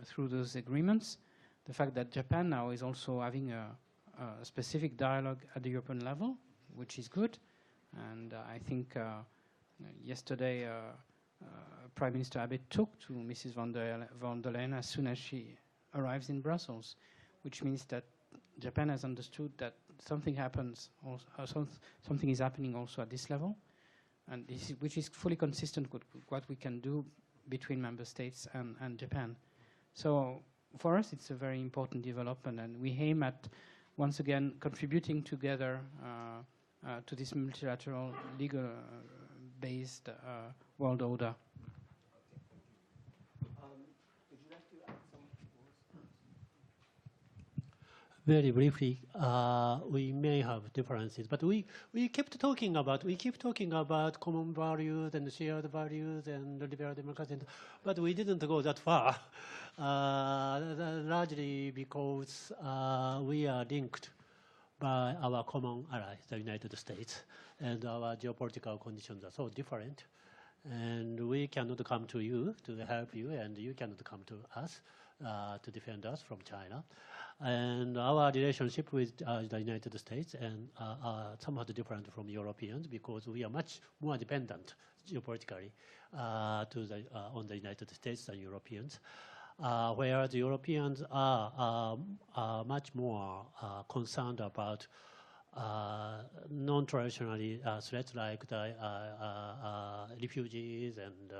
through those agreements, the fact that Japan now is also having a specific dialogue at the European level, which is good. And I think yesterday Prime Minister Abe talked to Mrs. von der Leyen as soon as she arrives in Brussels, which means that Japan has understood that something happens, something is happening also at this level, and which is fully consistent with what we can do between member states and Japan. So for us, it's a very important development, and we aim at, once again, contributing together to this multilateral, legal-based world order. Would you like to add some Very briefly, we may have differences, but we keep talking about common values and shared values and liberal democracy, but we didn't go that far, largely because we are linked by our common ally, the United States, and our geopolitical conditions are so different, and we cannot come to you to help you, and you cannot come to us to defend us from China. And our relationship with the United States and are somewhat different from Europeans because we are much more dependent geopolitically on the United States than Europeans, whereas the Europeans are much more concerned about non-traditionally threats like the refugees and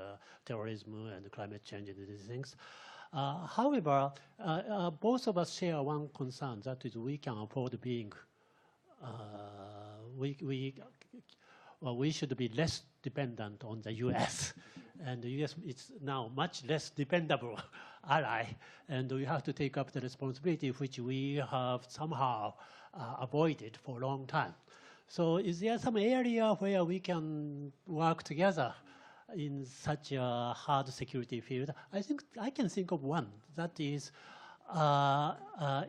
terrorism and climate change and these things. However, both of us share one concern, that is we can afford being, we should be less dependent on the US. And the US is now much less dependable ally, and we have to take up the responsibility which we have somehow avoided for a long time. So is there some area where we can work together in such a hard security field? I think I can think of one, that is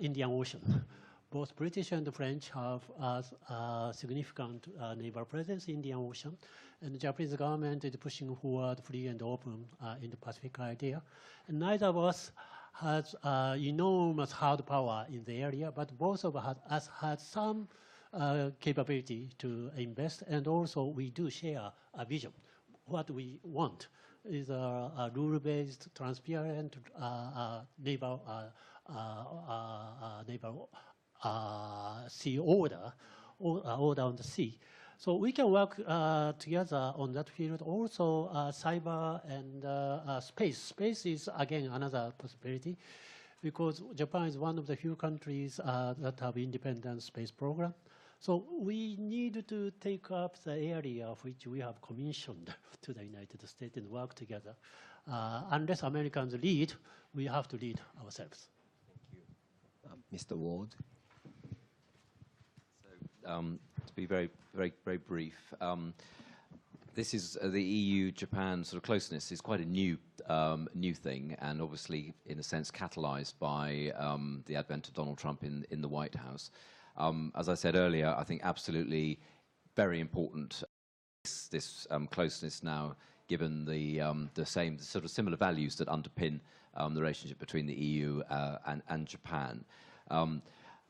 Indian Ocean. Both British and French have a significant naval presence in the Indian Ocean, and the Japanese government is pushing forward free and open in the Pacific idea. And neither of us has enormous hard power in the area, but both of us had some capability to invest, and also we do share a vision. What we want is a rule-based, transparent naval sea order on the sea. So we can work together on that field. Also, cyber and space. Space is, again, another possibility, because Japan is one of the few countries that have independent space program. So we need to take up the area of which we have commissioned to the United States and work together. Unless Americans lead, we have to lead ourselves. Thank you. Mr. Ward. So, to be very brief, this is the EU-Japan sort of closeness is quite a new thing, and obviously, in a sense, catalyzed by the advent of Donald Trump in the White House. As I said earlier, I think absolutely very important this closeness now, given the same sort of similar values that underpin the relationship between the EU and Japan.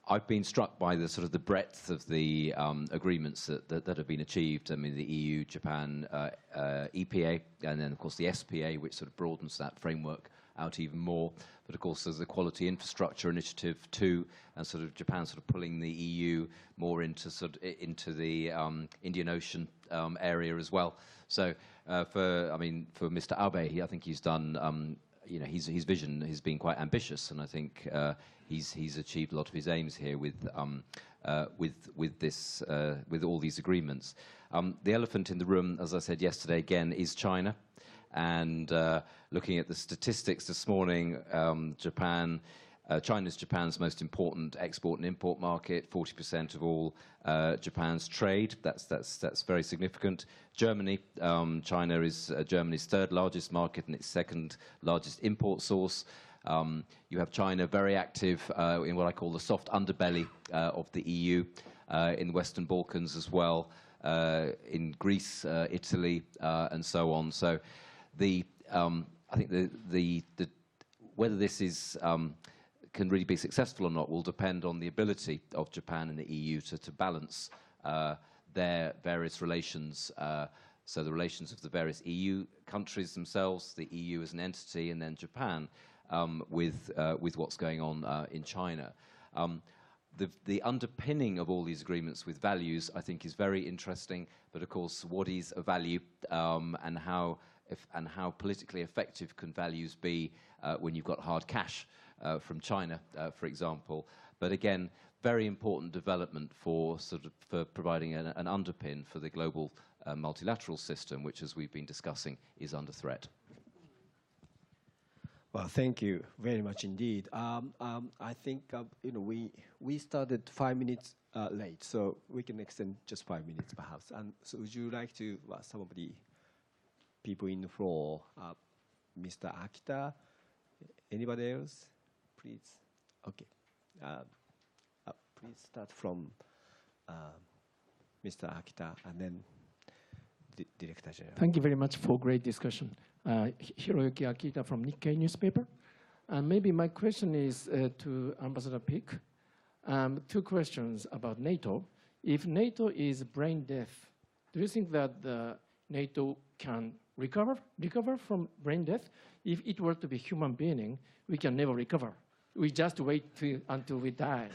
I've been struck by the sort of the breadth of the agreements that have been achieved. I mean, the EU-Japan EPA, and then of course the SPA, which sort of broadens that framework out even more. But of course, there's the Quality Infrastructure Initiative too, and sort of Japan sort of pulling the EU more into the Indian Ocean area as well. So for Mr. Abe, I think he's done. His vision has been quite ambitious, and I think he's achieved a lot of his aims here with all these agreements. The elephant in the room, as I said yesterday, again, is China. And looking at the statistics this morning, China's Japan's most important export and import market, 40% of all Japan's trade. That's very significant. Germany, China is Germany's third largest market and its second largest import source. You have China very active in what I call the soft underbelly of the EU, in the Western Balkans as well, in Greece, Italy, and so on. So I think whether this is can really be successful or not will depend on the ability of Japan and the EU to balance their various relations. So the relations of the various EU countries themselves, the EU as an entity, and then Japan with what's going on in China. The underpinning of all these agreements with values, I think, is very interesting. But of course, what is a value, and how politically effective can values be when you've got hard cash from China, for example? But again, very important development for providing an underpin for the global multilateral system, which, as we've been discussing, is under threat. Well, thank you very much indeed. I think we started 5 minutes late, so we can extend just 5 minutes perhaps. And so, would you like to some of the people in the floor, Mr. Akita, anybody else, please? Okay, please start from Mr. Akita, and then Director General. Thank you very much for great discussion. Hiroyuki Akita from Nikkei newspaper. Maybe my question is to Ambassador Pic. 2 questions about NATO. If NATO is brain deaf, do you think that NATO can recover from brain death? If it were to be human being, we can never recover. We just wait until we die.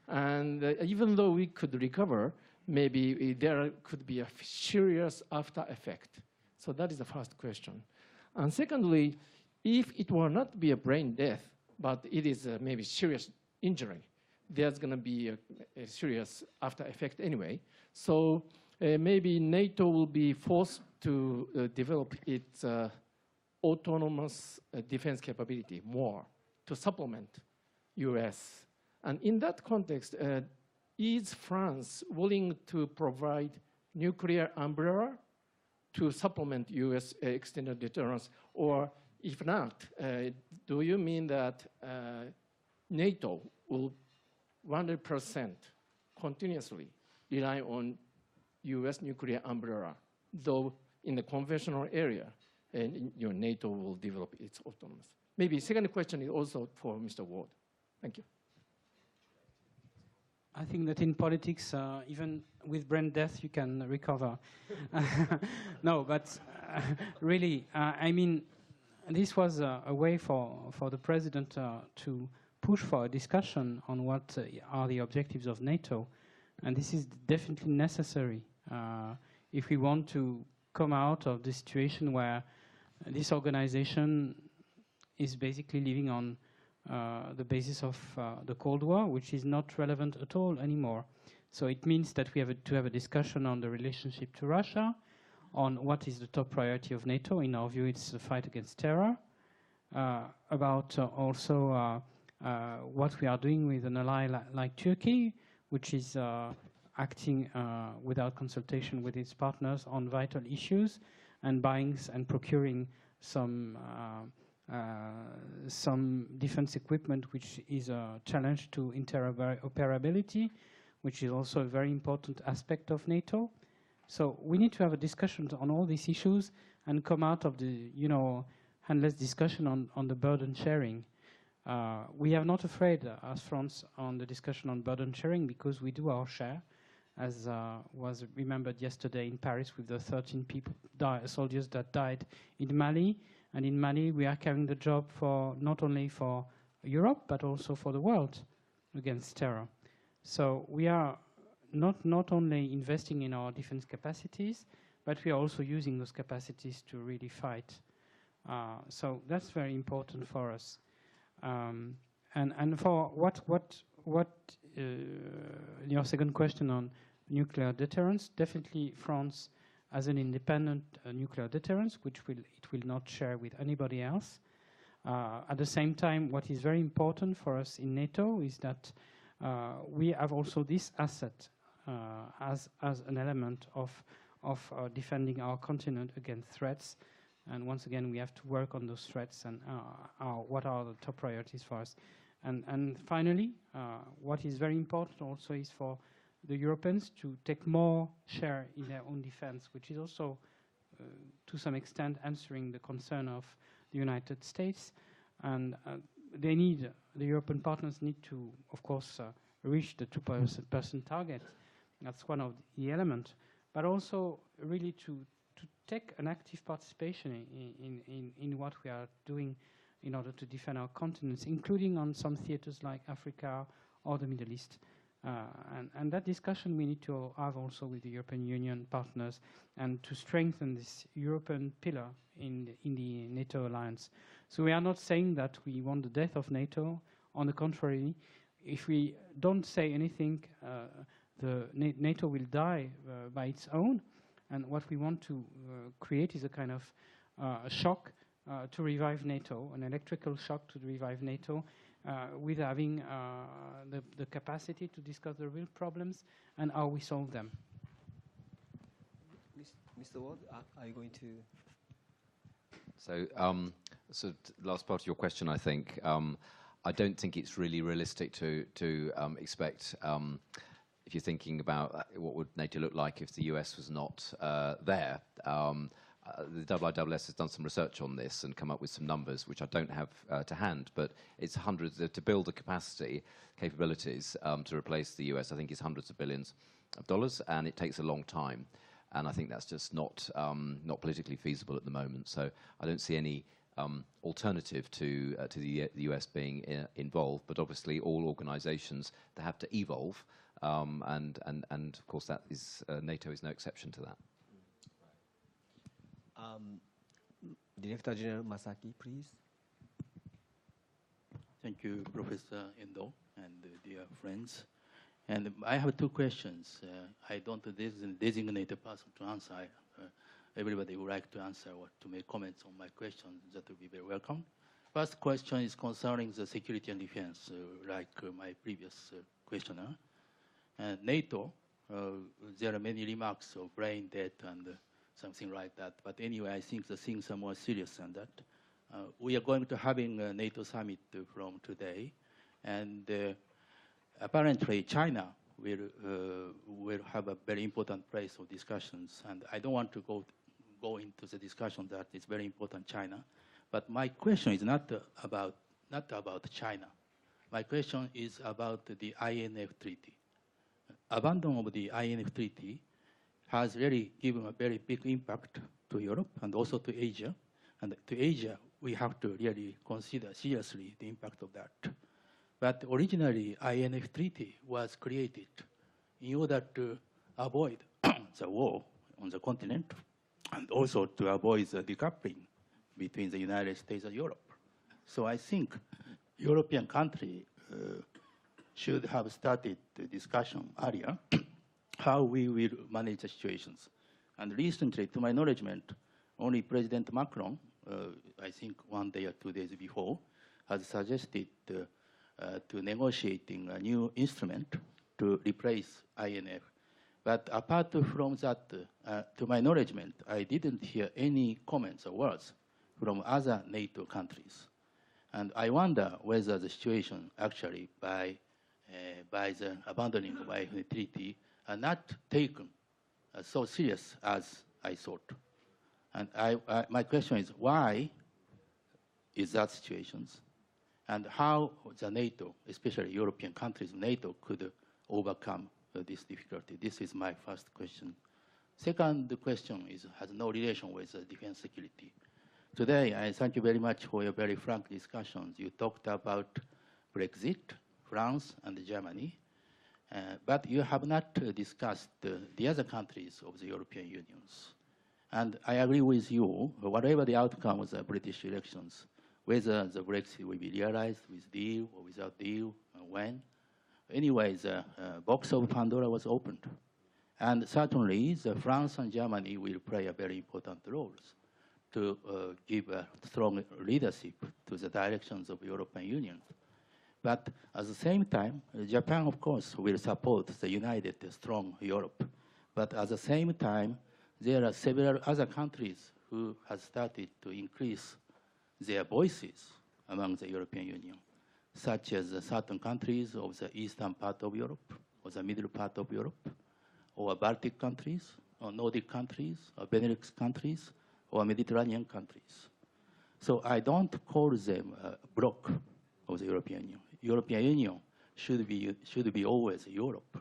And even though we could recover, maybe there could be a serious after effect. So that is the first question. And secondly, if it were not to be a brain death, but it is maybe serious injury, there's going to be a serious after effect anyway. So maybe NATO will be forced to develop its autonomous defense capability more to supplement US. And in that context, is France willing to provide nuclear umbrella to supplement US extended deterrence? Or if not, do you mean that NATO will 100% continuously rely on US nuclear umbrella, though in the conventional area, NATO will develop its autonomous? Maybe second question is also for Mr. Ward. Thank you. I think that in politics, even with brain death, you can recover. No, but really, I mean, this was a way for the president to push for a discussion on what are the objectives of NATO. And this is definitely necessary if we want to come out of the situation where this organization is basically living on the basis of the Cold War, which is not relevant at all anymore. So it means that we have to have a discussion on the relationship to Russia, on what is the top priority of NATO. In our view, it's the fight against terror, about also what we are doing with an ally like Turkey, which is acting without consultation with its partners on vital issues and buying and procuring some defense equipment, which is a challenge to interoperability, which is also a very important aspect of NATO. So we need to have a discussion on all these issues and come out of the, endless discussion on the burden sharing. We are not afraid, as France, on the discussion on burden sharing, because we do our share, as was remembered yesterday in Paris with the 13 soldiers that died in Mali. And in Mali, we are carrying the job for not only for Europe, but also for the world against terror. So we are not only investing in our defense capacities, but we are also using those capacities to really fight. So that's very important for us. And for your second question on nuclear deterrence, definitely France as an independent nuclear deterrence, which it will not share with anybody else. At the same time, what is very important for us in NATO is that we have also this asset as an element of defending our continent against threats. And once again, we have to work on those threats and what are the top priorities for us. And finally, what is very important also is for the Europeans to take more share in their own defense, which is also, to some extent, answering the concern of the United States. And the European partners need to, of course, reach the 2% target. That's one of the elements. But also, really, to take an active participation in what we are doing in order to defend our continents, including on some theaters like Africa or the Middle East. And that discussion we need to have also with the European Union partners and to strengthen this European pillar in the NATO alliance. So we are not saying that we want the death of NATO. On the contrary, if we don't say anything, NATO will die by its own. And what we want to create is a kind of shock to revive NATO, an electrical shock to revive NATO, with having the capacity to discuss the real problems and how we solve them. Mr. Ward, are you going to? So last part of your question, I think. I don't think it's really realistic to expect, if you're thinking about what would NATO look like if the US was not there. The IISS has done some research on this and come up with some numbers, which I don't have to hand, but it's hundreds, to build the capacity, capabilities to replace the US, I think it's hundreds of billions of dollars, and it takes a long time. And I think that's just not politically feasible at the moment. So I don't see any alternative to the US being involved. But obviously, all organisations, they have to evolve, and of course that is NATO is no exception to that. Director General Masaki, please. Thank you, Professor Endo and dear friends. And I have two questions. I don't designate a person to answer. Everybody would like to answer or to make comments on my questions. That would be very welcome. First question is concerning the security and defense, like my previous questioner. NATO, there are many remarks of brain dead and something like that. But anyway, I think the things are more serious than that. We are going to having a NATO summit from today, and apparently China will have a very important place of discussions. And I don't want to go into the discussion that it's very important China. But my question is not about China. My question is about the INF Treaty. Abandon of the INF Treaty has really given a very big impact to Europe and also to Asia. And to Asia, we have to really consider seriously the impact of that. But originally, INF Treaty was created in order to avoid the war on the continent and also to avoid the decoupling between the United States and Europe. So I think European countries should have started the discussion earlier how we will manage the situations. And recently, to my knowledge, only President Macron, I think 1 day or 2 days before, has suggested to negotiating a new instrument to replace INF. But apart from that, to my knowledge, I didn't hear any comments or words from other NATO countries. And I wonder whether the situation actually by the abandoning of INF Treaty are not taken so serious as I thought. And my question is, why is that situation? And how the NATO, especially European countries, NATO could overcome this difficulty? This is my first question. Second question has no relation with defense security. Today, I thank you very much for your very frank discussions. You talked about Brexit, France, and Germany. But you have not discussed the other countries of the European Union. And I agree with you, whatever the outcome of the British elections, whether the Brexit will be realized with deal or without deal, and when. Anyway, the box of Pandora was opened. And certainly, France and Germany will play a very important role to give a strong leadership to the directions of the European Union. But at the same time, Japan, of course, will support the united, strong Europe. But at the same time, there are several other countries who have started to increase their voices among the European Union, such as certain countries of the eastern part of Europe, or the middle part of Europe, or Baltic countries, or Nordic countries, or Benelux countries, or Mediterranean countries. So I don't call them a bloc of the European Union. European Union should be always Europe.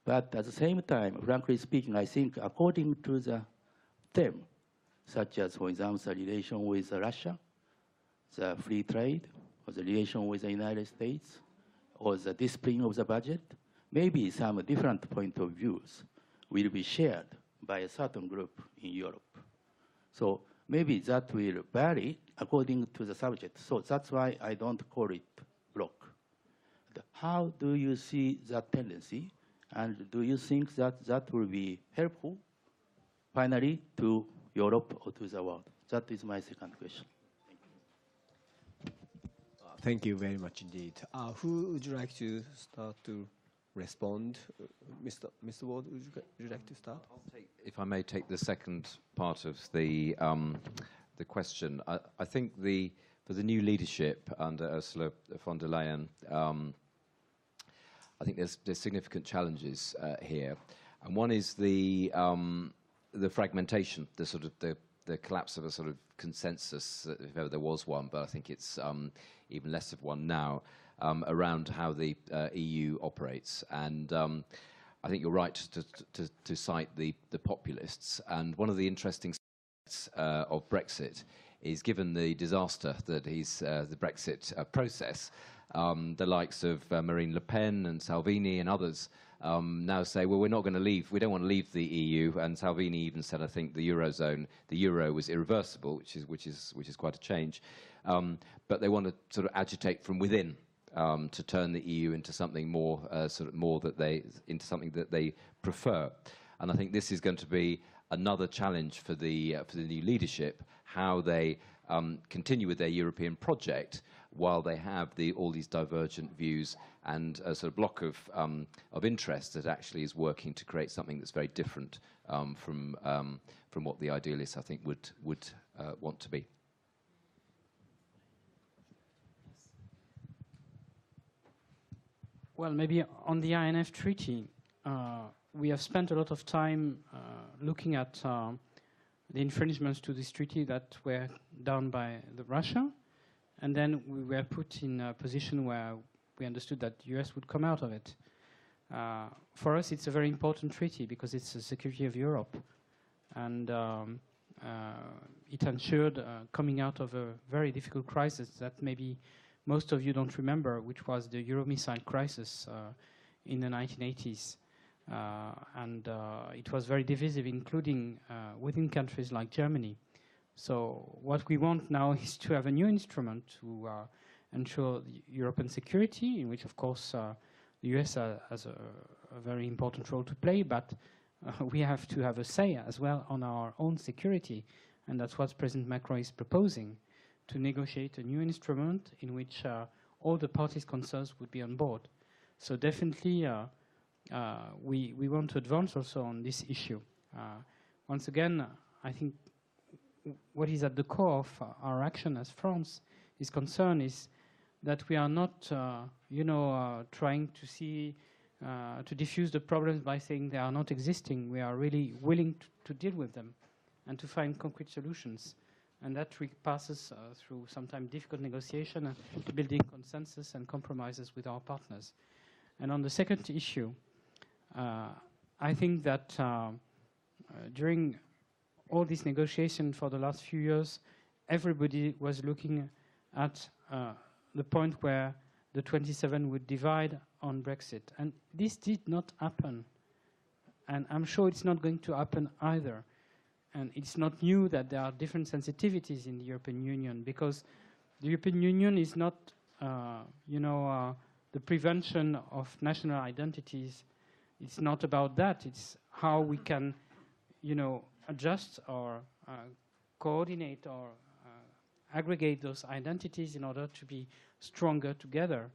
But at the same time, frankly speaking, I think according to the theme, such as, for example, the relation with Russia, the free trade, or the relation with the United States, or the discipline of the budget, maybe some different point of views will be shared by a certain group in Europe. So maybe that will vary according to the subject. So that's why I don't call it bloc. How do you see that tendency? And do you think that that will be helpful, finally, to Europe or to the world? That is my second question. Thank you very much indeed. Who would you like to start to respond? Mr. Ward, would you like to start? If I may take the second part of the question, I think for the new leadership under Ursula von der Leyen, I think there's significant challenges here, and one is the fragmentation, the collapse of a sort of consensus, if ever there was one, but I think it's even less of one now, around how the EU operates. And I think you're right to cite the populists. And one of the interesting sides of Brexit is, given the disaster that is the Brexit process, the likes of Marine Le Pen and Salvini and others now say, well, we're not going to leave. We don't want to leave the EU. And Salvini even said, I think the Eurozone, the euro was irreversible, which is quite a change. But they want to sort of agitate from within to turn the EU into something more into something that they prefer. And I think this is going to be another challenge for the new leadership, how they continue with their European project while they have all these divergent views and a sort of block of interest that actually is working to create something that's very different from what the idealists, I think, would want to be. Well, maybe on the INF Treaty, we have spent a lot of time looking at the infringements to this treaty that were done by Russia, and then we were put in a position where we understood that the US would come out of it. For us, it's a very important treaty because it's the security of Europe, and it ensured coming out of a very difficult crisis that maybe most of you don't remember, which was the Euro missile crisis in the 1980s. And it was very divisive, including within countries like Germany. So what we want now is to have a new instrument to ensure the European security, in which, of course, the US has a very important role to play, but we have to have a say as well on our own security. And that's what President Macron is proposing, to negotiate a new instrument in which all the parties concerned would be on board. So definitely we want to advance also on this issue. Once again, I think what is at the core of our action as France is concerned is that we are not, trying to see, to diffuse the problems by saying they are not existing. We are really willing to deal with them and to find concrete solutions. And that passes through sometimes difficult negotiation and building consensus and compromises with our partners. And on the second issue, I think that during all this negotiation for the last few years, everybody was looking at the point where the 27 would divide on Brexit. And this did not happen. And I'm sure it's not going to happen either. And it's not new that there are different sensitivities in the European Union, because the European Union is not, the prevention of national identities. It's not about that. It's how we can, adjust or coordinate or aggregate those identities in order to be stronger together.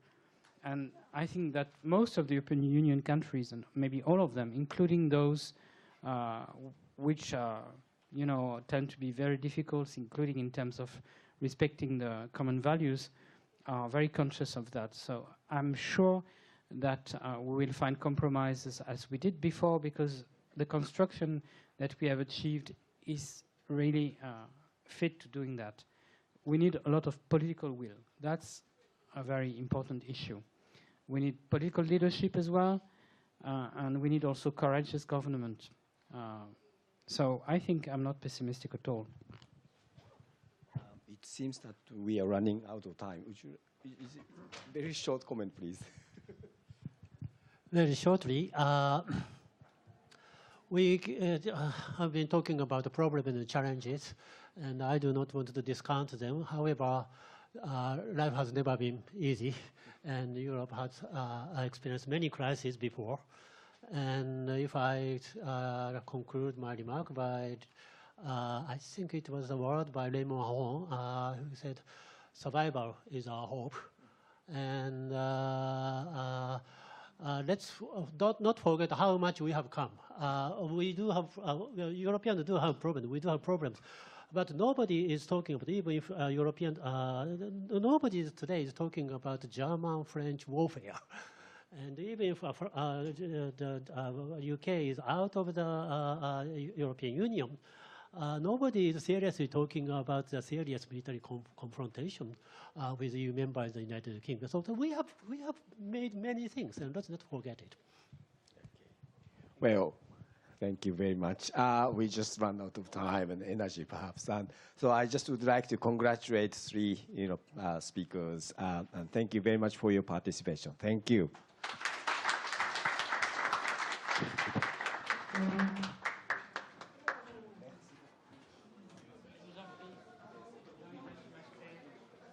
And I think that most of the European Union countries, and maybe all of them, including those which tend to be very difficult, including in terms of respecting the common values, are very conscious of that. So I'm sure that we will find compromises as we did before, because the construction that we have achieved is really fit to doing that. We need a lot of political will. That's a very important issue. We need political leadership as well, and we need also courageous government. So I think I'm not pessimistic at all. It seems that we are running out of time. Is it very short comment, please? Very shortly, we have been talking about the problem and the challenges, and I do not want to discount them. However, life has never been easy, and Europe has experienced many crises before. And if I conclude my remark by, I think it was a word by Raymond Aron, who said, survival is our hope. And let's not forget how much we have come. We do have, Europeans do have problems. We do have problems. But nobody is talking about, even if European, nobody today is talking about German-French warfare. And even if the UK is out of the European Union, nobody is seriously talking about the serious military confrontation with EU members of the United Kingdom. So we have made many things, and let's not forget it. Well, thank you very much. We just ran out of time and energy, perhaps. And so I just would like to congratulate three speakers. And thank you very much for your participation. Thank you.